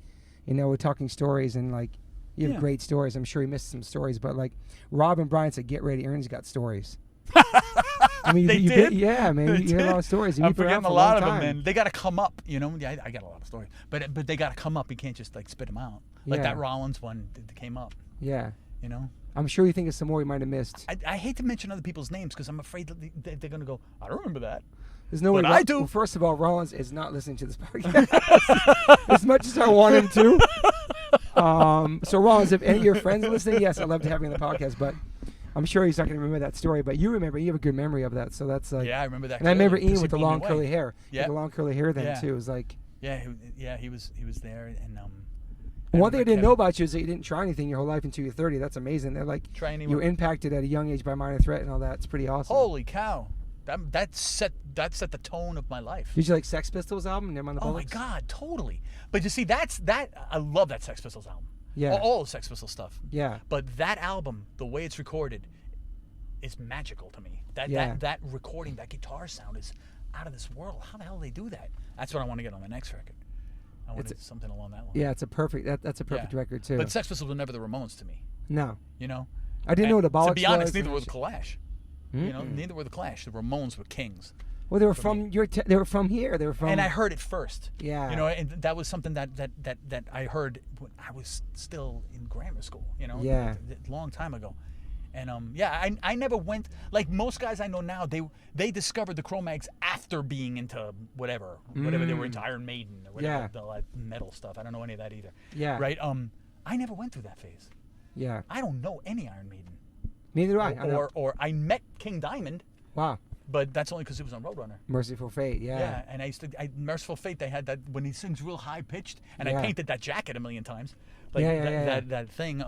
A: You know, we're talking stories, and like, you have great stories. I'm sure you missed some stories, but like, Rob and Brian said, get ready. Ernie's got stories. I mean,
B: They
A: you
B: did?
A: Yeah, man.
B: They
A: You hear a
B: did?
A: lot of stories.
B: I'm forgetting a lot of them, man. They got to come up, you know. Yeah, I got a lot of stories, but they got to come up. You can't just like spit them out. Like
A: Yeah.
B: that Rollins one that came up,
A: Yeah.
B: you know.
A: I'm sure you think of some more you might have missed.
B: I hate to mention other people's names because I'm afraid that they're going to go, I don't remember that.
A: There's no
B: But
A: way.
B: I do.
A: Well, first of all, Rollins is not listening to this podcast as much as I want him to. So Rollins, if any of your friends are listening, yes, I'd love to have you on the podcast, but I'm sure he's not going to remember that story. But you remember. You have a good memory of that, so that's like.
B: Yeah, I remember that.
A: And I remember
B: clearly,
A: Ian
B: 'cause
A: with
B: he
A: the
B: blew me
A: long
B: away.
A: curly hair.
B: Yeah.
A: The long curly hair then
B: Yeah.
A: too. It was like.
B: Yeah, he was there, and
A: One thing I didn't know about you is that you didn't try anything your whole life until you're 30. That's amazing. They're like you were impacted at a young age by Minor Threat and all that. It's pretty awesome.
B: Holy cow, that set the tone of my life.
A: Did you like Sex Pistols album? Never mind the
B: Oh my
A: Bullets?
B: God, totally. But you see, I love that Sex Pistols album.
A: Yeah.
B: All Sex Pistols stuff.
A: Yeah.
B: But that album, the way it's recorded, is magical to me. That recording, that guitar sound is out of this world. How the hell do they do that? That's what I want to get on the next record. I want something along that line.
A: Yeah, it's a perfect. That's a perfect record too.
B: But Sex Pistols were never the Ramones to me.
A: No.
B: You know.
A: I didn't know what a Bollocks was.
B: To be honest, neither were the Clash.
A: Mm-mm.
B: You know, neither were the Clash. The Ramones were kings.
A: Well, they were from they were from here. They were from.
B: And I heard it first.
A: Yeah.
B: You know, and that was something that I heard when I was still in grammar school. You know.
A: Yeah.
B: A long time ago. And I never went like most guys I know now. They discovered the Cro-Mags after being into whatever they were into, Iron Maiden or whatever, the metal stuff. I don't know any of that either.
A: Yeah.
B: Right. I never went through that phase.
A: Yeah.
B: I don't know any Iron Maiden.
A: Neither do I.
B: Or I met King Diamond.
A: Wow.
B: But that's only because he was on Roadrunner.
A: Merciful Fate, yeah.
B: Yeah, and Merciful Fate, they had that when he sings real high pitched, and I painted that jacket a million times. Like that thing.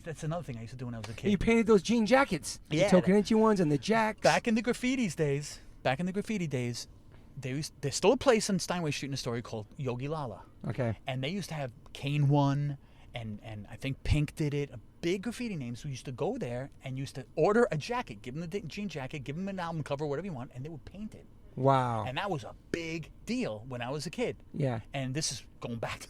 B: That's another thing I used to do when I was a kid.
A: You painted those jean jackets.
B: Yeah.
A: The Token ones and the jacks.
B: Back in the graffiti days, there's still a place on Steinway Street in Astoria called Yogi Lala.
A: Okay.
B: And they used to have Kane One, and I think Pink did it. Big graffiti names. We used to go there and used to order a jacket, give them the jean jacket, give them an album cover, whatever you want, and they would paint it.
A: Wow.
B: And that was a big deal when I was a kid.
A: Yeah.
B: And this is going back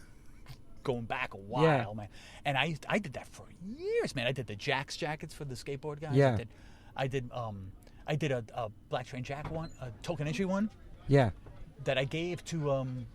B: a while, man. And I did that for years, man. I did the Jack's jackets for the skateboard guys.
A: Yeah.
B: I did a Black Train Jack one, a Token Entry one.
A: Yeah.
B: That I gave to one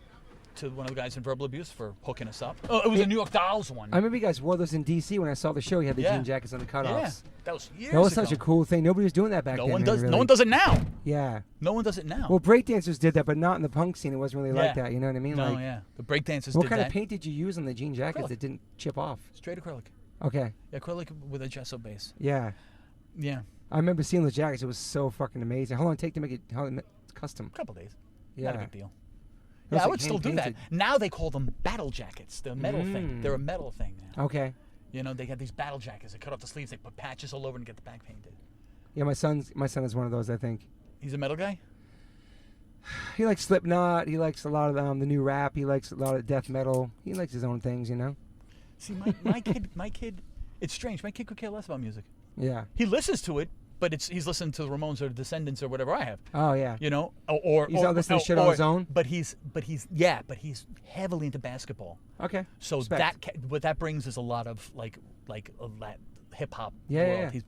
B: of the guys in Verbal Abuse for hooking us up. Oh, it was a New York Dolls one.
A: I remember you guys wore those in D.C. when I saw the show. You had the jean jackets on the cutoffs.
B: Yeah, that was years
A: ago. That was
B: ago.
A: such a cool thing. Nobody was doing that back then.
B: No one
A: really.
B: does it now.
A: Yeah.
B: No one does it now.
A: Well, breakdancers did that, but not in the punk scene. It wasn't really like that. You know what I mean?
B: No,
A: like,
B: yeah. The breakdancers did that.
A: What kind of paint did you use on the jean jackets
B: Acrylic.
A: that didn't chip off?
B: Straight acrylic.
A: Okay.
B: Yeah, acrylic with a gesso base.
A: Yeah.
B: Yeah.
A: I remember seeing those jackets. It was so fucking amazing. How long did it take to make it? It's custom.
B: A couple days.
A: Yeah.
B: Not a big deal.
A: It was
B: Yeah, I
A: like
B: would still do that.
A: hand-painted.
B: Now they call them battle jackets. They're a metal thing. They're a metal thing now.
A: Okay.
B: You know, they got these battle jackets. They cut off the sleeves. They put patches all over and get the back painted.
A: Yeah, my son is one of those. I think
B: He's a metal guy?
A: he likes Slipknot. He likes a lot of the new rap. He likes a lot of death metal. He likes his own things, you know.
B: See, my kid, it's strange. My kid could care less about music.
A: Yeah.
B: He listens to it, but he's listening to the Ramones or the Descendants or whatever I have.
A: Oh yeah.
B: You know, or
A: He's not listening to shit on his own?
B: But he's heavily into basketball.
A: Okay.
B: So
A: Respect.
B: what that brings is a lot of like that hip hop
A: Yeah,
B: world.
A: yeah.
B: He's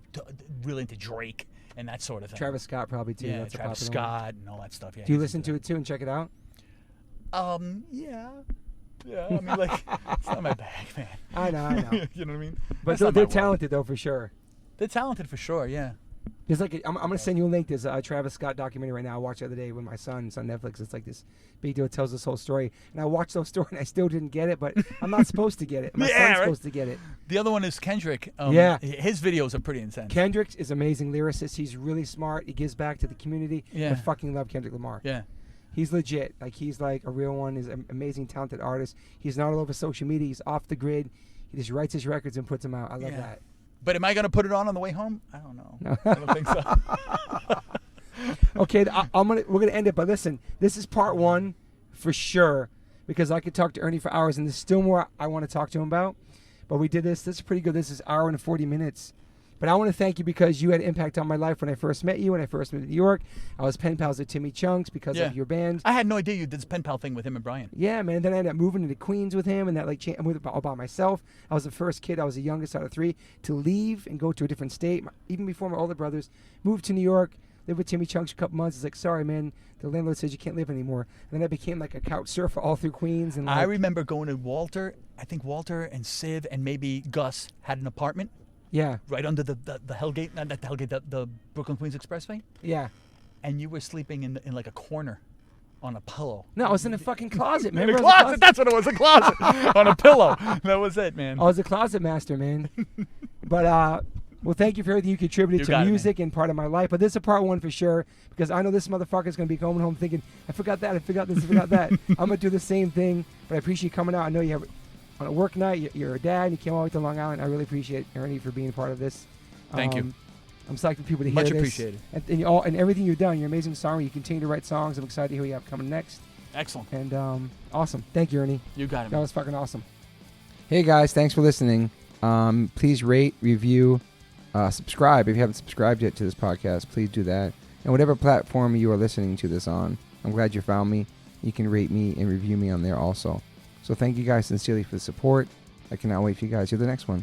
B: really into Drake and that sort of thing.
A: Travis Scott probably too.
B: Yeah,
A: That's a
B: Travis
A: popular one.
B: Scott and all that stuff. Yeah.
A: Do you
B: he's
A: listen
B: into
A: to it too and check it out?
B: that. Yeah. Yeah. I mean, like, it's not my bag, man.
A: I know.
B: You know what I mean?
A: But
B: That's not my
A: they're
B: world.
A: talented though for sure.
B: They're talented for sure. Yeah.
A: There's like I'm gonna send you a link. There's a Travis Scott documentary right now. I watched the other day with my son. It's on Netflix. It's like this big deal. It tells this whole story. And I watched the whole story and I still didn't get it. But I'm not supposed to get it. My son's supposed to get it.
B: The other one is Kendrick.
A: Yeah.
B: His videos are pretty intense.
A: Kendrick is amazing lyricist. He's really smart. He gives back to the community.
B: Yeah.
A: I fucking love Kendrick Lamar.
B: Yeah.
A: He's legit. Like he's like a real one. He's an amazing, talented artist. He's not all over social media. He's off the grid. He just writes his records and puts them out. I love that.
B: But am I going to put it on the way home? I don't know.
A: No.
B: I don't think so.
A: Okay, we're gonna end it. But listen, this is part one for sure because I could talk to Ernie for hours, and there's still more I want to talk to him about. But we did this. This is pretty good. This is an hour and 40 minutes. But I want to thank you because you had an impact on my life when I first met you. When I first moved to New York, I was pen pals with Timmy Chunks because of your band.
B: I had no idea you did this pen pal thing with him and Brian.
A: Yeah, man. Then I ended up moving into Queens with him, and that like I moved all by myself. I was the first kid. I was the youngest out of three to leave and go to a different state. Even before my older brothers moved to New York, lived with Timmy Chunks for a couple months. It's like, sorry, man, the landlord says you can't live anymore. And then I became like a couch surfer all through Queens. And
B: I
A: like,
B: remember going to Walter. I think Walter and Siv and maybe Gus had an apartment.
A: Yeah.
B: Right under the Hellgate, not the Hellgate, the Brooklyn Queens Expressway.
A: Yeah.
B: And you were sleeping in like a corner on a pillow.
A: No, I was in a fucking closet, man.
B: In a closet. That's what it was, a closet. On a pillow. That was it, man.
A: I was a closet master, man. But, well, thank you for everything you contributed to music and part of my life. But this is a part one for sure, because I know this motherfucker is going to be going home thinking, I forgot that, I forgot this, I forgot that. I'm going to do the same thing, but I appreciate you coming out. I know you have, on a work night, you're a dad, and you came all the way to Long Island. I really appreciate Ernie for being a part of this.
B: Thank you.
A: I'm psyched for people to hear
B: Much
A: this.
B: appreciated.
A: And everything you've done. You're an amazing songwriter. You continue to write songs. I'm excited to hear what you have coming next.
B: Excellent.
A: And awesome. Thank you, Ernie.
B: You got it,
A: That
B: man.
A: was fucking awesome. Hey, guys. Thanks for listening. Please rate, review, subscribe. If you haven't subscribed yet to this podcast, please do that. And whatever platform you are listening to this on, I'm glad you found me. You can rate me and review me on there also. So thank you guys sincerely for the support. I cannot wait for you guys to do the next one.